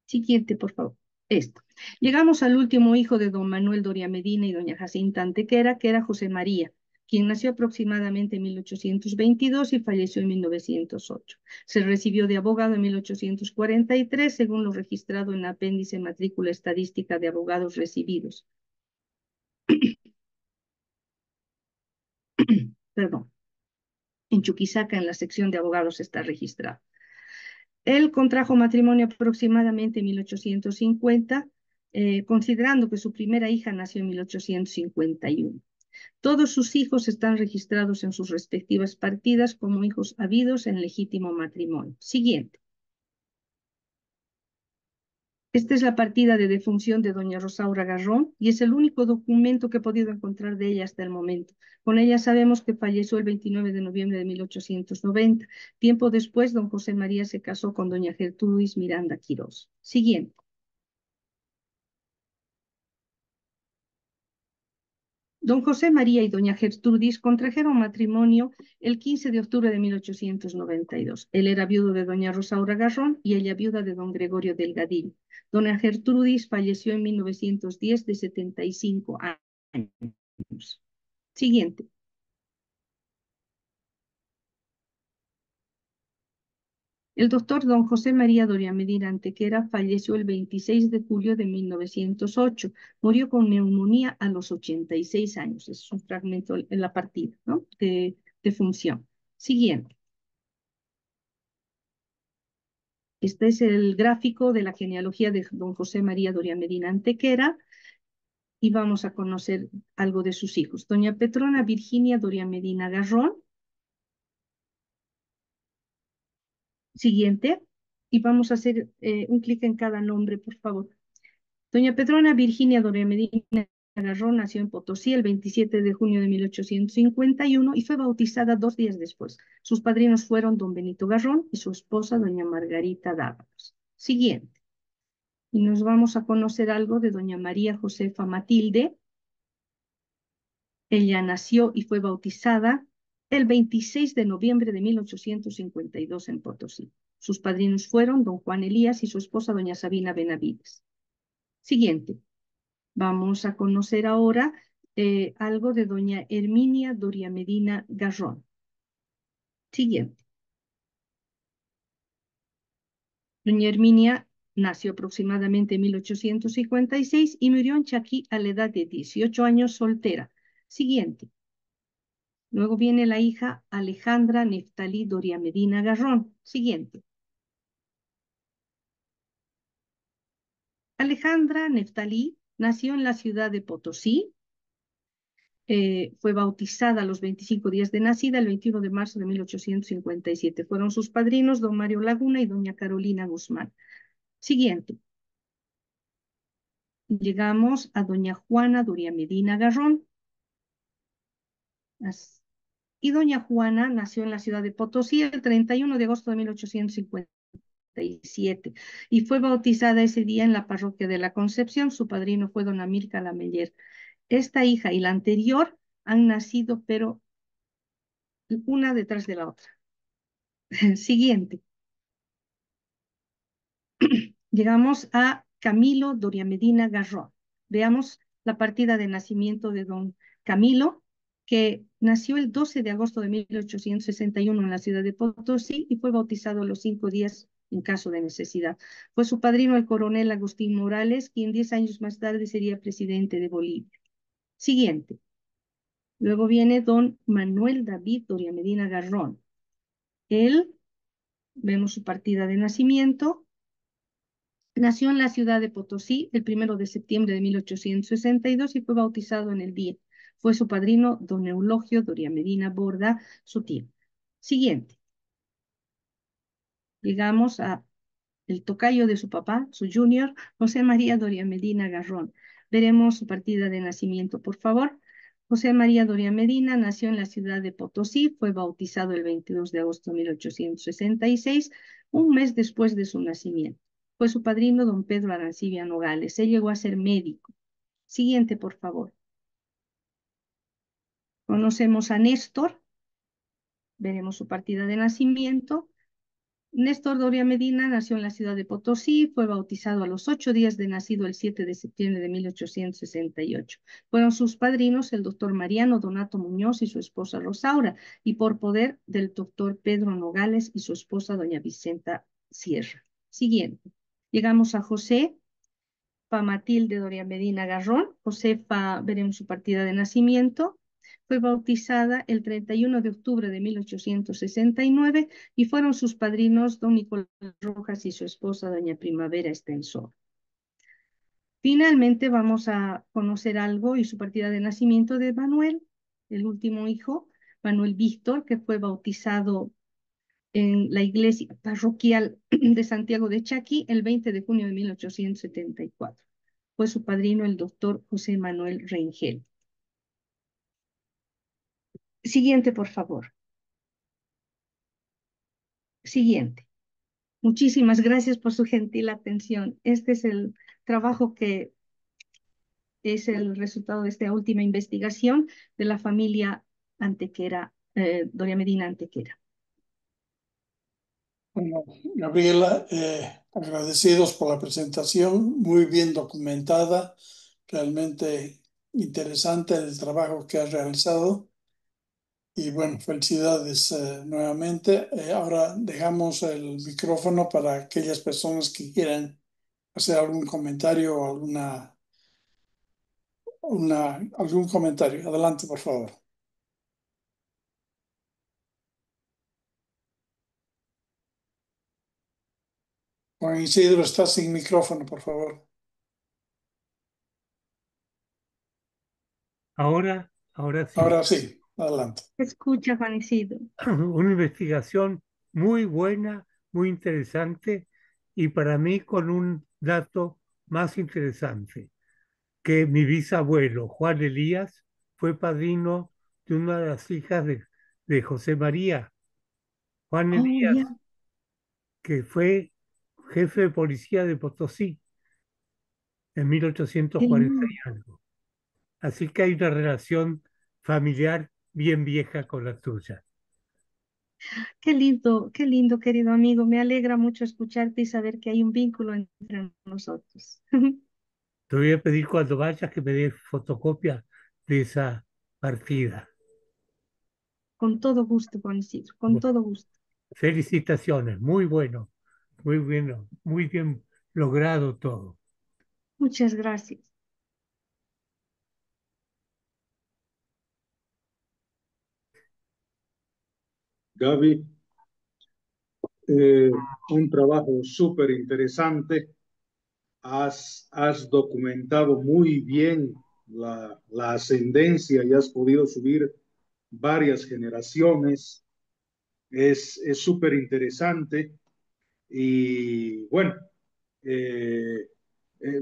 Siguiente, por favor. Esto. Llegamos al último hijo de don Manuel Doria Medina y doña Jacinta Antequera, que era José María, quien nació aproximadamente en 1822 y falleció en 1908. Se recibió de abogado en 1843, según lo registrado en apéndice matrícula estadística de abogados recibidos. Perdón. En Chuquisaca, en la sección de abogados, está registrado. Él contrajo matrimonio aproximadamente en 1850, considerando que su primera hija nació en 1851. Todos sus hijos están registrados en sus respectivas partidas como hijos habidos en legítimo matrimonio. Siguiente. Esta es la partida de defunción de doña Rosaura Garrón y es el único documento que he podido encontrar de ella hasta el momento. Con ella sabemos que falleció el 29 de noviembre de 1890. Tiempo después, don José María se casó con doña Gertrudis Miranda Quirós. Siguiente. Don José María y doña Gertrudis contrajeron matrimonio el 15 de octubre de 1892. Él era viudo de doña Rosaura Garrón y ella viuda de don Gregorio Delgadillo. Doña Gertrudis falleció en 1910 de 75 años. Siguiente. El doctor don José María Doria Medina Antequera falleció el 26 de julio de 1908. Murió con neumonía a los 86 años. Es un fragmento en la partida, ¿no? de función. Siguiente. Este es el gráfico de la genealogía de don José María Doria Medina Antequera y vamos a conocer algo de sus hijos. Doña Petrona Virginia Doria Medina Garrón. Siguiente. Y vamos a hacer un clic en cada nombre, por favor. Doña Petrona Virginia Doria Medina Garrón nació en Potosí el 27 de junio de 1851 y fue bautizada 2 días después. Sus padrinos fueron don Benito Garrón y su esposa doña Margarita Dávalos. Siguiente. Y nos vamos a conocer algo de doña María Josefa Matilde. Ella nació y fue bautizada el 26 de noviembre de 1852 en Potosí. Sus padrinos fueron don Juan Elías y su esposa doña Sabina Benavides. Siguiente. Vamos a conocer ahora algo de doña Herminia Doria Medina Garrón. Siguiente. Doña Herminia nació aproximadamente en 1856 y murió en Chaquí a la edad de 18 años soltera. Siguiente. Luego viene la hija Alejandra Neftalí Doria Medina Garrón. Siguiente. Alejandra Neftalí nació en la ciudad de Potosí. Fue bautizada a los 25 días de nacida, el 21 de marzo de 1857. Fueron sus padrinos don Mario Laguna y doña Carolina Guzmán. Siguiente. Llegamos a doña Juana Doria Medina Garrón. Y doña Juana nació en la ciudad de Potosí el 31 de agosto de 1857 y fue bautizada ese día en la parroquia de la Concepción. Su padrino fue don Amílcar Lameller. Esta hija y la anterior han nacido, pero una detrás de la otra. Siguiente. Llegamos a Camilo Doria Medina Garrón. Veamos la partida de nacimiento de don Camilo, que nació el 12 de agosto de 1861 en la ciudad de Potosí y fue bautizado a los 5 días en caso de necesidad. Fue su padrino el coronel Agustín Morales, quien 10 años más tarde sería presidente de Bolivia. Siguiente. Luego viene don Manuel David Doria Medina Garrón. Él, vemos su partida de nacimiento. Nació en la ciudad de Potosí el 1 de septiembre de 1862 y fue bautizado en el día. Fue su padrino don Eulogio Doria Medina Borda, su tío. Siguiente. Llegamos a el tocayo de su papá, su junior, José María Doria Medina Garrón. Veremos su partida de nacimiento, por favor. José María Doria Medina nació en la ciudad de Potosí, fue bautizado el 22 de agosto de 1866, un mes después de su nacimiento. Fue su padrino don Pedro Arancibia Nogales. Él llegó a ser médico. Siguiente, por favor. Conocemos a Néstor. Veremos su partida de nacimiento. Néstor Doria Medina nació en la ciudad de Potosí, fue bautizado a los 8 días de nacido el 7 de septiembre de 1868. Fueron sus padrinos el doctor Mariano Donato Muñoz y su esposa Rosaura, y por poder del doctor Pedro Nogales y su esposa doña Vicenta Sierra. Siguiente. Llegamos a Josefa Matilde Doria Medina Garrón. Josefa, veremos su partida de nacimiento. Fue bautizada el 31 de octubre de 1869 y fueron sus padrinos don Nicolás Rojas y su esposa doña Primavera Estensor. Finalmente vamos a conocer algo y su partida de nacimiento de Manuel, el último hijo, Manuel Víctor, que fue bautizado en la iglesia parroquial de Santiago de Chaquí el 20 de junio de 1874. Fue su padrino el doctor José Manuel Rengel. Siguiente, por favor. Siguiente. Muchísimas gracias por su gentil atención. Este es el trabajo que es el resultado de esta última investigación de la familia Antequera, Doria Medina Antequera. Bueno, Gabriela, agradecidos por la presentación, muy bien documentada, realmente interesante el trabajo que has realizado. Y bueno, felicidades nuevamente. Ahora dejamos el micrófono para aquellas personas que quieran hacer algún comentario o algún comentario. Adelante, por favor. Juan Isidro, estás sin micrófono, por favor. Ahora sí. Ahora sí, adelante. Escucha, Juan Isidro. Una investigación muy buena, muy interesante y para mí con un dato más interesante, que mi bisabuelo Juan Elías fue padrino de una de las hijas de José María. Juan Oh, ya, Elías, que fue jefe de policía de Potosí en qué 1840 lindo. y algo. Así que hay una relación familiar bien vieja con la tuya. Qué lindo, querido amigo. Me alegra mucho escucharte y saber que hay un vínculo entre nosotros. Te voy a pedir cuando vayas que me des fotocopia de esa partida. Con todo gusto, Juan Isidro, con Bueno, todo gusto. felicitaciones, muy bueno, muy bien logrado todo. Muchas gracias. Gaby, un trabajo súper interesante. Has documentado muy bien la ascendencia y has podido subir varias generaciones. Es súper interesante y bueno, eh,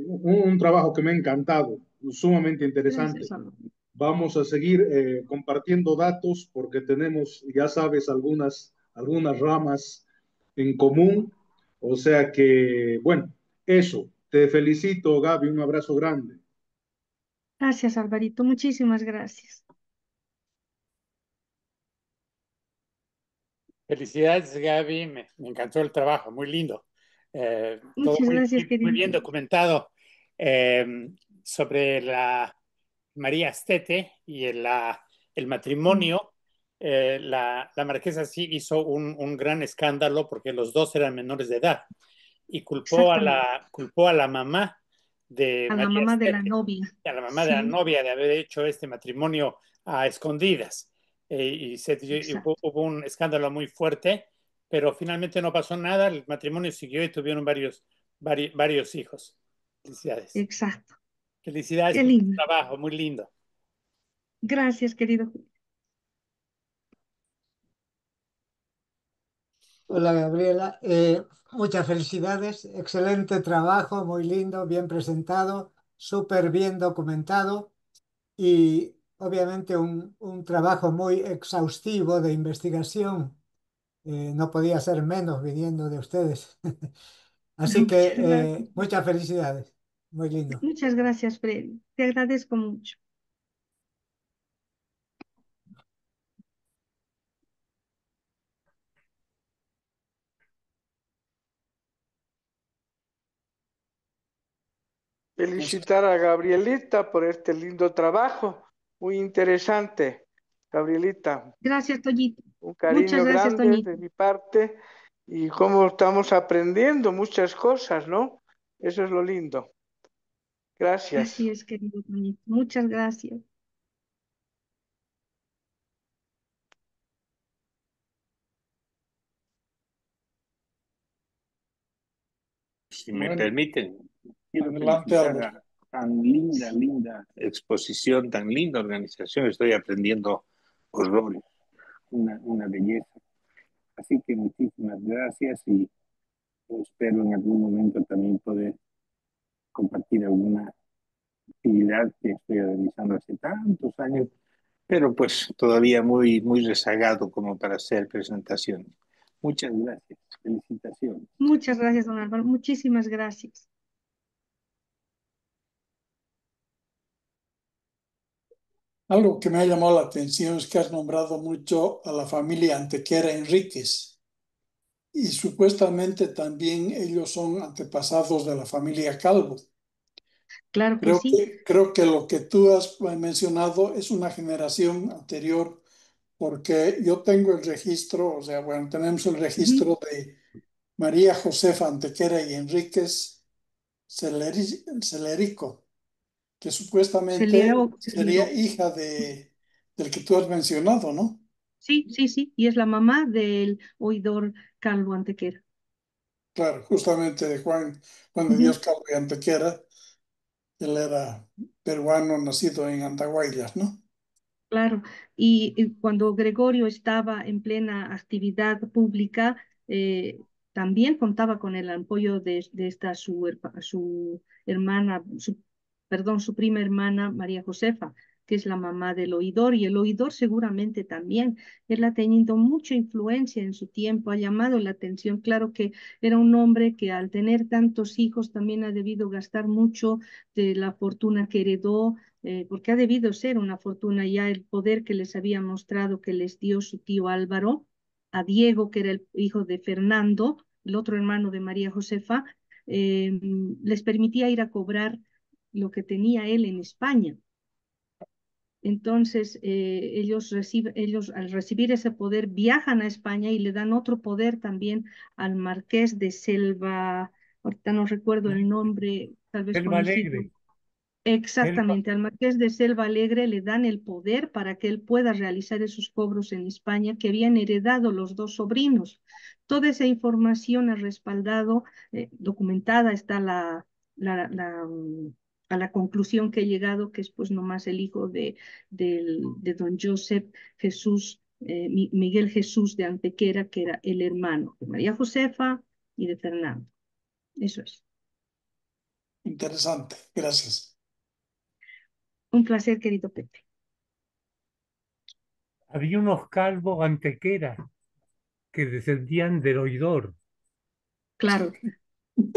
un trabajo que me ha encantado, sumamente interesante. Gracias, Salvador. Vamos a seguir compartiendo datos porque tenemos, ya sabes, algunas ramas en común. O sea que, bueno, eso. Te felicito, Gaby. Un abrazo grande. Gracias, Alvarito. Muchísimas gracias. Felicidades, Gaby. Me encantó el trabajo, muy lindo. Todo Muchas gracias, muy querido. bien documentado eh, sobre la María Estete y el matrimonio. La marquesa sí hizo un gran escándalo porque los dos eran menores de edad y Exactamente. culpó a la mamá de A la María mamá de la Estete, novia. a la mamá de la Sí, novia de haber hecho este matrimonio a escondidas. exacto. Hubo un escándalo muy fuerte, pero finalmente no pasó nada, el matrimonio siguió y tuvieron varios hijos. Felicidades. Exacto. Felicidades Qué por tu lindo. trabajo, muy lindo. Gracias, querido. Hola Gabriela, muchas felicidades, excelente trabajo, muy lindo, bien presentado, súper bien documentado y obviamente un trabajo muy exhaustivo de investigación. No podía ser menos viniendo de ustedes. Así que Muchas gracias. muchas felicidades, muy lindo. Muchas gracias, Freddy. Te agradezco mucho. Felicitar a Gabrielita por este lindo trabajo, muy interesante. Gabrielita, Gracias, Toñito. un Muchas cariño gracias, grande Toñito. de mi parte y cómo estamos aprendiendo muchas cosas, ¿no? Eso es lo lindo. Gracias. Así es, querido Toñito. Muchas gracias. Si me Bueno, permiten, quiero adelante, felicitar Álvaro. a tan linda, Sí. linda exposición, tan linda organización. Estoy aprendiendo horrores, una belleza. Así que muchísimas gracias y espero en algún momento también poder compartir alguna actividad que estoy realizando hace tantos años, pero pues todavía muy rezagado como para hacer presentaciones. Muchas gracias, felicitaciones. Muchas gracias, don Álvaro. Muchísimas gracias. Algo que me ha llamado la atención es que has nombrado mucho a la familia Antequera Enríquez y supuestamente también ellos son antepasados de la familia Calvo. Claro que sí. Creo que lo que tú has mencionado es una generación anterior, porque yo tengo el registro, o sea, bueno, tenemos el Ujú. registro de María Josefa Antequera y Enríquez Celerico, que supuestamente sería Celero. hija del que tú has mencionado, ¿no? Sí, sí, sí. Y es la mamá del oidor Calvo Antequera. Claro, justamente de Juan de Ujú. Dios Calvo y Antequera. Él era peruano nacido en Andahuaylas, ¿no? Claro, y cuando Gregorio estaba en plena actividad pública, también contaba con el apoyo de esta su hermana, perdón, su prima hermana María Josefa, que es la mamá del oidor, y el oidor seguramente también. Él ha tenido mucha influencia en su tiempo, ha llamado la atención. Claro que era un hombre que al tener tantos hijos también ha debido gastar mucho de la fortuna que heredó, porque ha debido ser una fortuna ya el poder que les había mostrado que les dio su tío Álvaro, a Diego, que era el hijo de Fernando, el otro hermano de María Josefa, eh, les permitía ir a cobrar lo que tenía él en España. Entonces, ellos al recibir ese poder viajan a España y le dan otro poder también al marqués de Selva, ahorita no recuerdo el nombre, tal vez Selva conocido. Alegre. Selva, Exactamente, al marqués de Selva Alegre le dan el poder para que él pueda realizar esos cobros en España que habían heredado los dos sobrinos. Toda esa información ha respaldado, documentada está a la conclusión que he llegado, que es pues nomás el hijo de don Joseph Jesús, Miguel Jesús de Antequera, que era el hermano de María Josefa y de Fernando. Eso es. Interesante, gracias. Un placer, querido Pepe. había unos calvos antequera que descendían del oidor, Claro,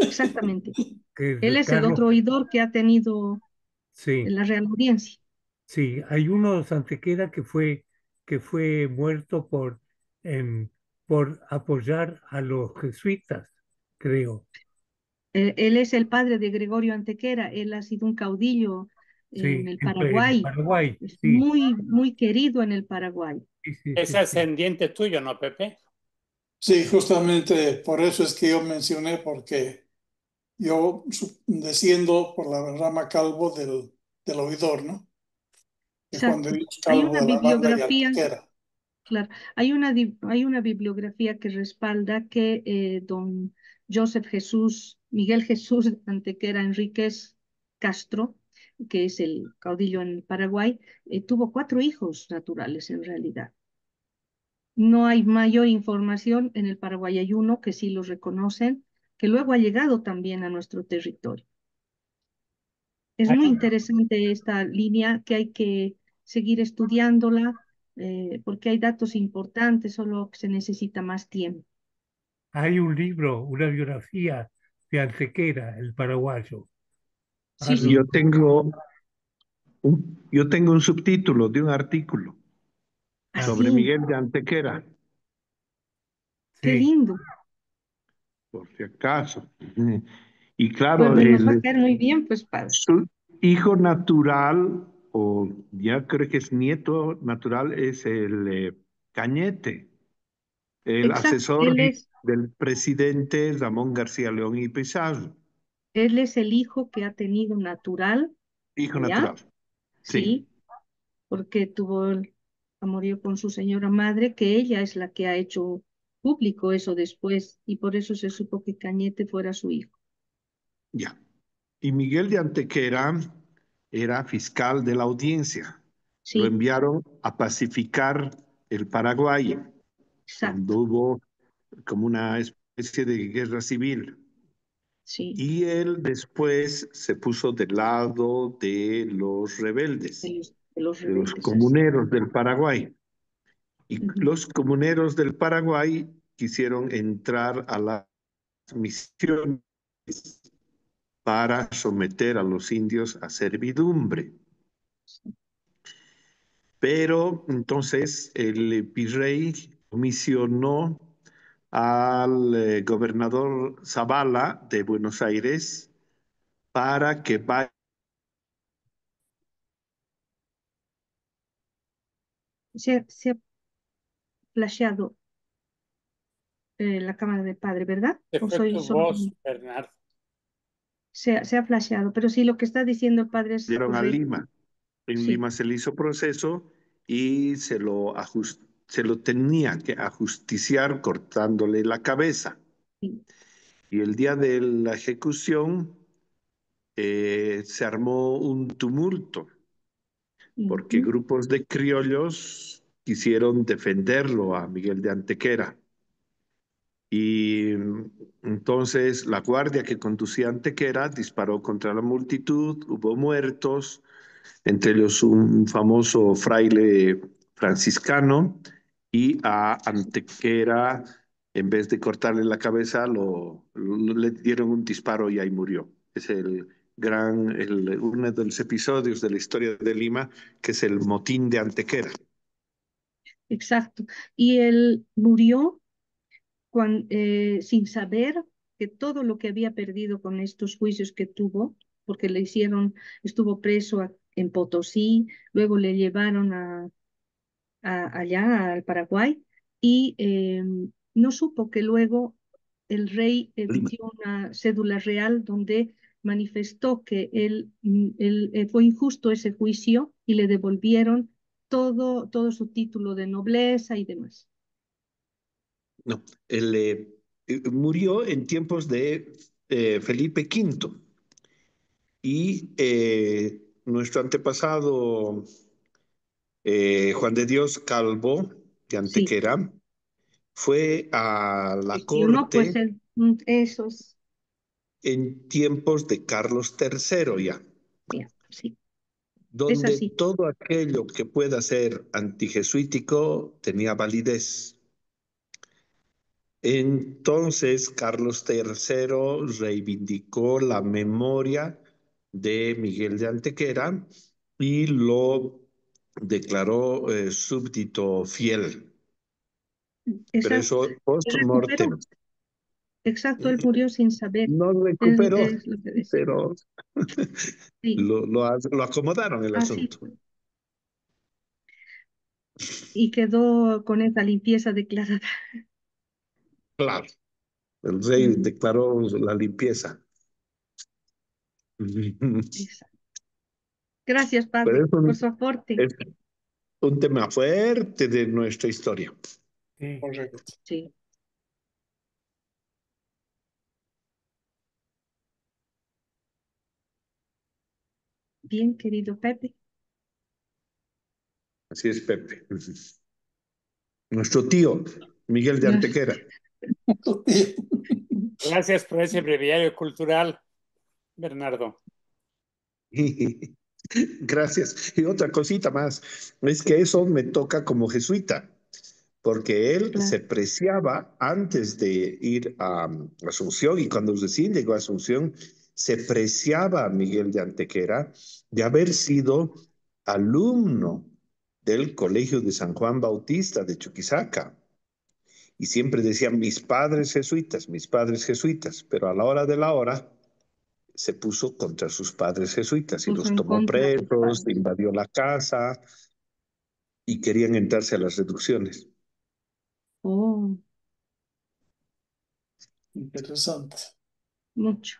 exactamente. que Él es el Carlos, otro oidor que ha tenido sí, la Real Audiencia. sí, hay uno de Antequera que fue muerto por apoyar a los jesuitas, creo. Él es el padre de Gregorio Antequera. Él ha sido un caudillo en Sí, el en Paraguay. Paraguay, Es sí, muy, muy querido en el Paraguay. sí, sí, Es sí, sí. ascendiente tuyo, ¿no, Pepe? Sí, justamente por eso es que yo mencioné, porque yo desciendo por la rama Calvo del oidor, ¿no? De Juan de Exacto. Dios Hay Calvo una de la Banda y bibliografía, Antequera. claro, hay una bibliografía que respalda que don Joseph Jesús, Miguel Jesús Antequera Enríquez Castro, que es el caudillo en Paraguay, tuvo 4 hijos naturales en realidad. No hay mayor información. En el Paraguay hay uno que sí los reconocen, que luego ha llegado también a nuestro territorio. Es muy Hay, interesante esta línea que hay que seguir estudiándola, porque hay datos importantes, solo que se necesita más tiempo. hay un libro, una biografía de Antequera, el paraguayo. Sí, Arnold. sí, Yo tengo un subtítulo de un artículo sobre así, Miguel de Antequera, qué Sí, lindo. por si acaso. Y claro, Bueno, y nos va a caer muy bien, pues padre. su hijo natural, o ya creo que es nieto natural, es el Cañete, el Exacto, asesor del presidente Ramón García León y Pizarro. él es el hijo que ha tenido natural, Hijo ¿ya? natural, sí. Sí, porque murió con su señora madre, que ella es la que ha hecho público eso después, y por eso se supo que Cañete fuera su hijo. Ya. Y Miguel de Antequera era fiscal de la audiencia. Lo Sí, enviaron a pacificar el Paraguay exacto, cuando hubo como una especie de guerra civil. sí, Y él después se puso del lado de los rebeldes, de los de los rebeldes, así. comuneros del Paraguay. Y Ujú. los comuneros del Paraguay quisieron entrar a las misiones para someter a los indios a servidumbre. Pero entonces el virrey comisionó al gobernador Zavala de Buenos Aires para que vaya. Se ha flasheado la cámara del padre, ¿verdad? Se ¿O fue soy tu solo voz, Bernardo. se ha flasheado? Pero sí, lo que está diciendo el padre es Dieron a correcto. Lima. En Sí, Lima se le hizo proceso y se lo tenía que ajusticiar cortándole la cabeza. sí. Y el día de la ejecución se armó un tumulto porque Ujú, grupos de criollos quisieron defenderlo a Miguel de Antequera. Y entonces la guardia que conducía a Antequera disparó contra la multitud, hubo muertos, entre ellos un famoso fraile franciscano, y a Antequera, en vez de cortarle la cabeza, le dieron un disparo y ahí murió. Es uno de los episodios de la historia de Lima, que es el motín de Antequera. exacto. Y él murió sin saber que todo lo que había perdido con estos juicios que tuvo, porque le hicieron, estuvo preso en Potosí, luego le llevaron allá al Paraguay y no supo que luego el rey Lima. emitió una cédula real donde manifestó que fue injusto ese juicio y le devolvieron todo su título de nobleza y demás. No, murió en tiempos de Felipe V y nuestro antepasado Juan de Dios Calvo de Sí, Antequera fue a la gestionó pues corte esos, en tiempos de Carlos III ya, ya, sí, es donde así. todo aquello que pueda ser antijesuítico tenía validez. Entonces, Carlos III reivindicó la memoria de Miguel de Antequera y lo declaró súbdito fiel. Pero Exacto. eso Y recuperó. post-mortem. Exacto, él murió sin saber. No recuperó, Es lo que decía. pero Sí, lo acomodaron el así asunto. fue. Y quedó con esa limpieza declarada. Claro, el rey Mm, declaró la limpieza. exacto. Gracias, Pero padre, por su aporte. es un tema fuerte de nuestra historia. Sí. Correcto. Sí. Bien, querido Pepe. Así es, Pepe. Nuestro tío, Miguel de Nos- Antequera. Gracias por ese breviario cultural, Bernardo. Gracias. Y otra cosita más, es que eso me toca como jesuita, porque él se Claro. preciaba antes de ir a Asunción y cuando recién llegó a Asunción, se preciaba a Miguel de Antequera de haber sido alumno del Colegio de San Juan Bautista de Chuquisaca. Y siempre decían mis padres jesuitas, pero a la hora de la hora se puso contra sus padres jesuitas y Puso los en tomó contra de sus presos, padres. invadió la casa y querían entrarse a las reducciones. Oh, Interesante. mucho.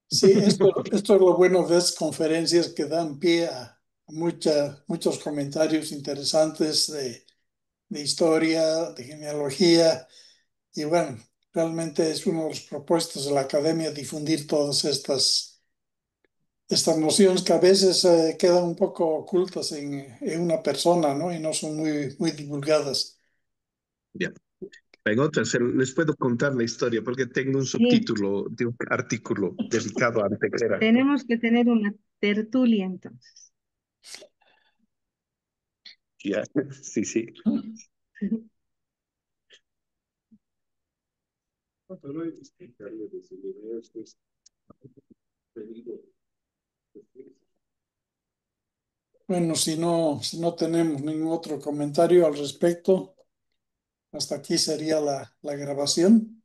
Sí, esto es lo bueno de estas conferencias que dan pie a muchos comentarios interesantes de historia, de genealogía. Y bueno, realmente es uno de los propósitos de la academia difundir todas estas nociones que a veces quedan un poco ocultas en una persona, ¿no? Y no son muy divulgadas. Ya. En otras les puedo contar la historia porque tengo un Sí, subtítulo de un artículo dedicado a Antequera. tenemos que tener una tertulia entonces. Ya. Sí, sí. Bueno, si no tenemos ningún otro comentario al respecto, hasta aquí sería la grabación.